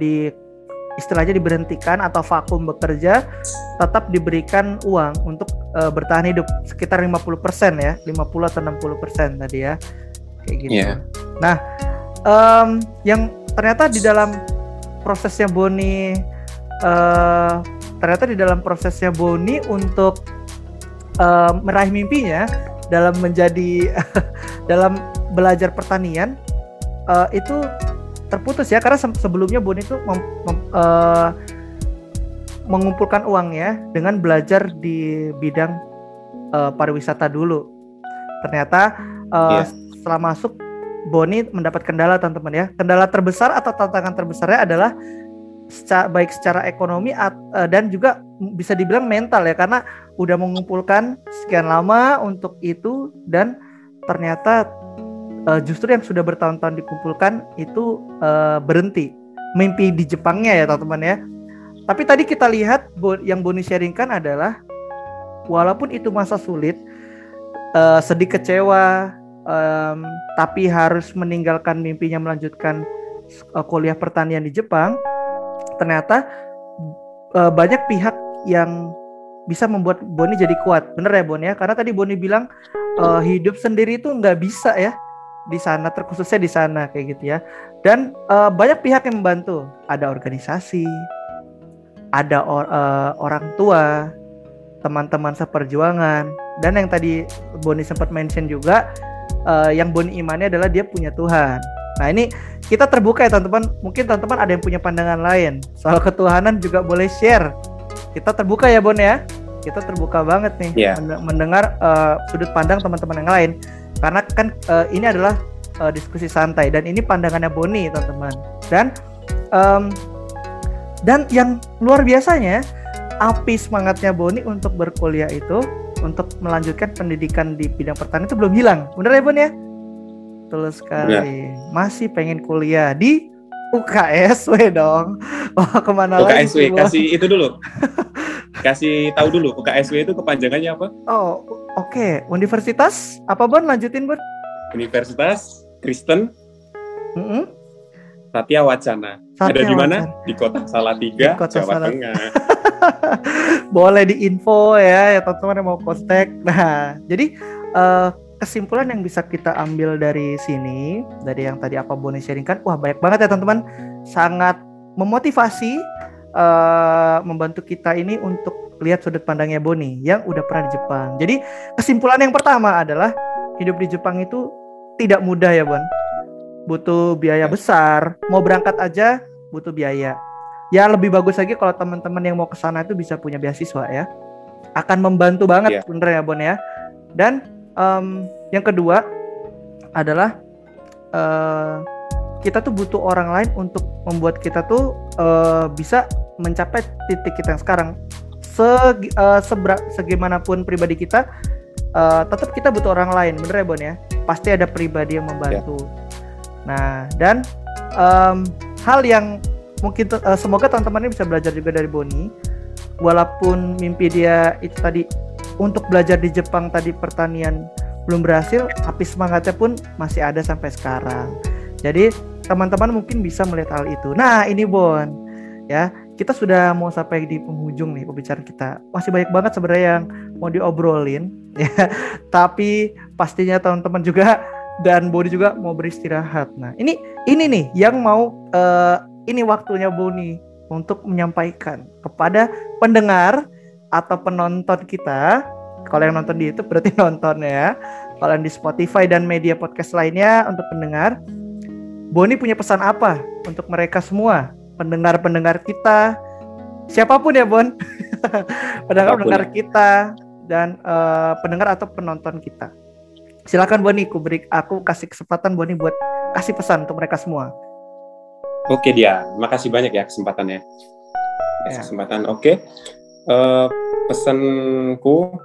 Speaker 2: istilahnya diberhentikan atau vakum bekerja, tetap diberikan uang untuk bertahan hidup sekitar 50% ya, 50 atau 60% tadi ya, kayak gitu. Yeah. Nah, yang ternyata di dalam prosesnya Boni, untuk meraih mimpinya dalam menjadi dalam belajar pertanian itu terputus ya, karena sebelumnya Boni itu mengumpulkan uangnya dengan belajar di bidang pariwisata dulu. Ternyata setelah masuk, Boni mendapat kendala teman-teman ya. Kendala terbesar atau tantangan terbesarnya adalah baik secara ekonomi dan juga bisa dibilang mental ya, karena udah mengumpulkan sekian lama untuk itu dan ternyata justru yang sudah bertahun-tahun dikumpulkan itu berhenti. Mimpi di Jepangnya ya teman-teman ya. Tapi tadi kita lihat yang Boni sharingkan adalah walaupun itu masa sulit, sedih kecewa, tapi harus meninggalkan mimpinya melanjutkan kuliah pertanian di Jepang, ternyata banyak pihak yang bisa membuat Boni jadi kuat. Bener ya Boni ya? Karena tadi Boni bilang hidup sendiri itu nggak bisa ya di sana, terkhususnya di sana kayak gitu ya. Dan banyak pihak yang membantu. Ada organisasi, ada orang tua, teman-teman seperjuangan, dan yang tadi Boni sempat mention juga, yang Boni imani adalah dia punya Tuhan. Nah ini kita terbuka ya teman-teman. Mungkin teman-teman ada yang punya pandangan lain soal ketuhanan, juga boleh share. Kita terbuka ya Bon ya. Kita terbuka banget nih mendengar sudut pandang teman-teman yang lain. Karena kan ini adalah diskusi santai dan ini pandangannya Boni teman-teman. Dan yang luar biasanya, api semangatnya Boni untuk berkuliah itu, untuk melanjutkan pendidikan di bidang pertanian itu belum hilang. Bener ya Bon ya? Betul sekali. Masih pengen kuliah di UKSW dong. Oh, kemana
Speaker 3: UKSW,
Speaker 2: lagi?
Speaker 3: kasih itu dulu. Kasih tahu dulu, UKSW itu kepanjangannya apa?
Speaker 2: Oh, oke. Universitas apa Bon? Lanjutin Bon.
Speaker 3: Universitas Kristen Satya Wacana. Ada di mana? Di Kota Salatiga, Jawa Tengah. Boleh
Speaker 2: diinfo ya teman-teman yang mau kontak. Nah, jadi kesimpulan yang bisa kita ambil dari sini, dari yang tadi apa Boni sharingkan, wah banyak banget ya teman-teman, sangat memotivasi, membantu kita ini untuk lihat sudut pandangnya Boni yang udah pernah di Jepang. Jadi kesimpulan yang pertama adalah hidup di Jepang itu tidak mudah ya Bon, butuh biaya besar, mau berangkat aja butuh biaya. Ya lebih bagus lagi kalau teman-teman yang mau ke sana itu bisa punya beasiswa ya, akan membantu banget bener ya Bon ya. Dan yang kedua adalah kita tuh butuh orang lain untuk membuat kita tuh bisa mencapai titik kita yang sekarang. Segimanapun pribadi kita, tetap kita butuh orang lain, bener ya Bon ya. Pasti ada pribadi yang membantu. Nah, dan hal yang mungkin semoga teman-teman ini bisa belajar juga dari Boni. Walaupun mimpi dia itu tadi untuk belajar di Jepang tadi pertanian belum berhasil, api semangatnya pun masih ada sampai sekarang. Jadi teman-teman mungkin bisa melihat hal itu. Nah ini Bon, ya kita sudah mau sampai di penghujung nih pembicaraan kita. Masih banyak banget sebenarnya yang mau diobrolin, ya. Tapi pastinya teman-teman juga dan Boni juga mau beristirahat. Nah ini nih yang mau ini waktunya Boni untuk menyampaikan kepada pendengar atau penonton kita. Kalau yang nonton di YouTube berarti nonton ya. Kalau yang di Spotify dan media podcast lainnya untuk pendengar, Boni punya pesan apa untuk mereka semua, pendengar-pendengar kita, siapapun ya Bon, pendengar-pendengar kita dan pendengar atau penonton kita. Silakan Boni, aku kasih kesempatan Boni buat kasih pesan untuk mereka semua.
Speaker 3: Oke dia, makasih banyak ya kesempatannya. Kesempatan, oke. Pesanku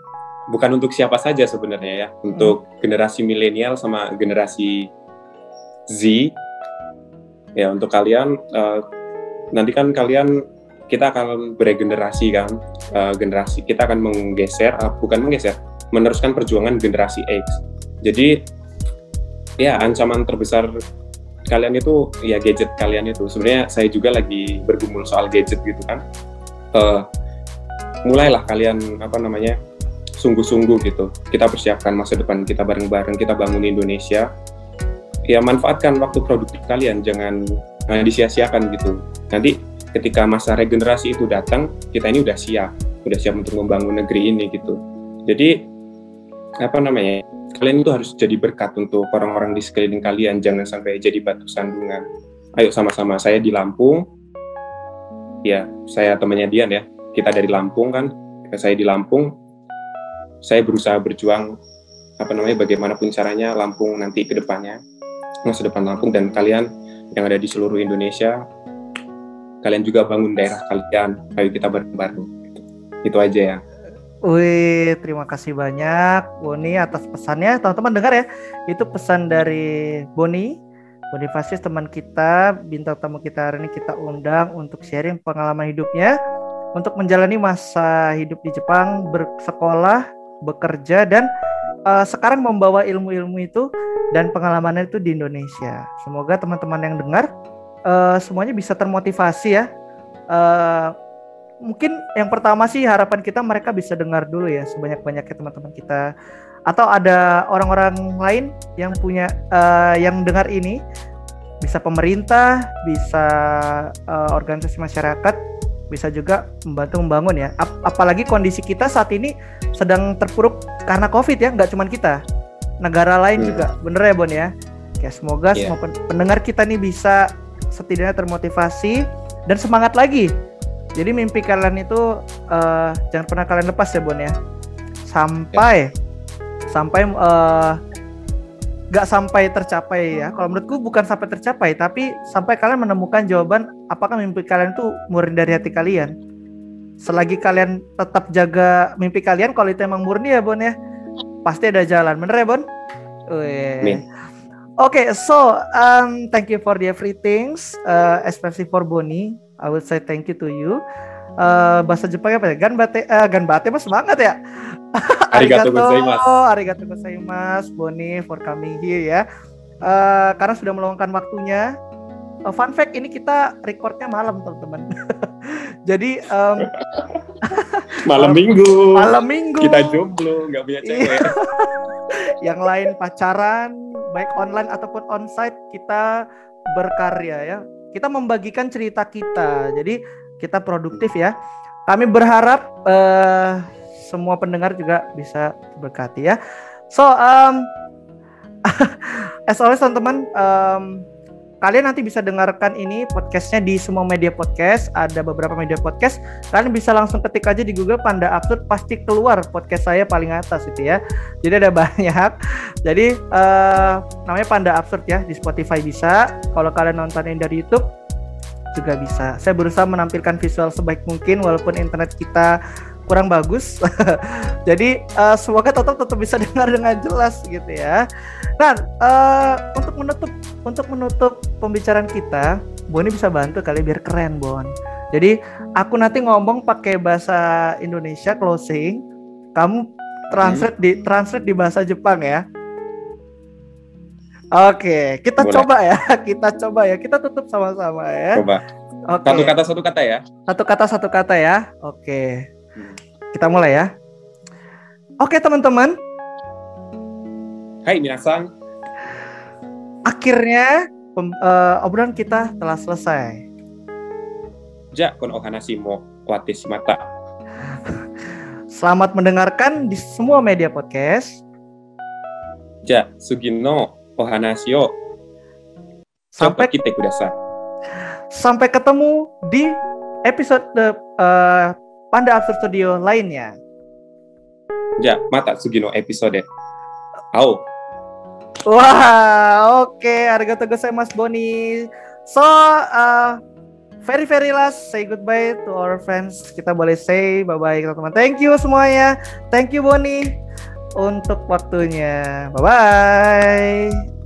Speaker 3: bukan untuk siapa saja sebenarnya ya, untuk generasi milenial sama generasi Z. Ya untuk kalian, nanti kan kalian kita akan beregenerasi kan, generasi kita akan meneruskan perjuangan generasi X. Jadi ya ancaman terbesar kalian itu ya gadget kalian itu. Sebenarnya saya juga lagi bergumul soal gadget gitu kan. Mulailah kalian sungguh-sungguh gitu. Kita persiapkan masa depan kita bareng-bareng, kita bangun Indonesia. Ya manfaatkan waktu produktif kalian, jangan disia-siakan gitu. Nanti ketika masa regenerasi itu datang, kita ini udah siap untuk membangun negeri ini gitu. Jadi kalian itu harus jadi berkat untuk orang-orang di sekeliling kalian, jangan sampai jadi batu sandungan. Ayo sama-sama, saya di Lampung, ya saya temannya Dian ya, kita dari Lampung kan, saya di Lampung, saya berusaha berjuang bagaimanapun caranya Lampung nanti ke depannya, masa depan Lampung, dan kalian yang ada di seluruh Indonesia, kalian juga bangun daerah kalian, ayo kita bareng-bareng. Itu aja ya.
Speaker 2: Wih, terima kasih banyak Boni atas pesannya. Teman-teman dengar ya, itu pesan dari Bonifacius, teman kita, bintang tamu kita hari ini kita undang untuk sharing pengalaman hidupnya untuk menjalani masa hidup di Jepang, bersekolah, bekerja, dan sekarang membawa ilmu-ilmu itu dan pengalamannya itu di Indonesia. Semoga teman-teman yang dengar semuanya bisa termotivasi ya. Mungkin yang pertama sih harapan kita mereka bisa dengar dulu ya sebanyak-banyaknya teman-teman kita, atau ada orang-orang lain yang punya yang dengar ini, bisa pemerintah, bisa organisasi masyarakat, bisa juga membantu membangun ya. Apalagi kondisi kita saat ini sedang terpuruk karena COVID ya, nggak cuma kita, negara lain juga, bener ya Bon ya. Ya semoga semua pendengar kita nih bisa setidaknya termotivasi dan semangat lagi. Jadi mimpi kalian itu jangan pernah kalian lepas ya Bon ya. Sampai gak sampai tercapai ya. Kalau menurutku bukan sampai tercapai, tapi sampai kalian menemukan jawaban apakah mimpi kalian itu murni dari hati kalian. Selagi kalian tetap jaga mimpi kalian, kalau itu emang murni ya Bon ya, pasti ada jalan. Bener ya Bon? Okay, so thank you for the everything, especially for Boni. I would say thank you to you. Bahasa Jepang apa ya? Ganbate mas semangat ya. Arigato gozaimasu Boni for coming here ya. Karena sudah meluangkan waktunya. Fun fact, ini kita recordnya malam teman-teman. Jadi
Speaker 3: malam minggu. Kita jomblo, nggak punya cewek.
Speaker 2: Yang lain pacaran, baik online ataupun onsite, kita berkarya ya. Kita membagikan cerita kita, jadi kita produktif ya. Kami berharap semua pendengar juga bisa berkati ya. So as always teman-teman, kalian nanti bisa dengarkan ini podcastnya di semua media podcast. Ada beberapa media podcast. Kalian bisa langsung ketik aja di Google Panda Absurd, pasti keluar podcast saya paling atas itu ya. Jadi ada banyak. Jadi namanya Panda Absurd ya, di Spotify bisa. Kalau kalian nontonin dari YouTube juga bisa. Saya berusaha menampilkan visual sebaik mungkin walaupun internet kita kurang bagus. Jadi semoga tetap bisa dengar dengan jelas gitu ya. Nah, untuk menutup pembicaraan kita, Boni bisa bantu kali biar keren, Bon. Jadi aku nanti ngomong pakai bahasa Indonesia closing, kamu translate di bahasa Jepang ya. Oke, kita boleh. Coba ya. Kita tutup sama-sama ya.
Speaker 3: Coba.
Speaker 2: Oke.
Speaker 3: Satu kata ya.
Speaker 2: Satu kata ya. Oke. Kita mulai ya. Oke, teman-teman.
Speaker 3: Hai minasan.
Speaker 2: Akhirnya obrolan kita telah selesai.
Speaker 3: Ja, kon ohanashi mo wateshimata.
Speaker 2: Selamat mendengarkan di semua media podcast.
Speaker 3: Ja, sugi no ohanashi o sampai kita kudasai.
Speaker 2: Sampai ketemu di episode Panda Absurd Studio lainnya.
Speaker 3: Ja, mata sugi no episode. Ao.
Speaker 2: Wah, oke. Arigatou gozaimasu Boni. So, very last, say goodbye to our friends. Kita boleh say bye-bye teman-teman. Thank you semuanya. Thank you Boni untuk waktunya. Bye-bye.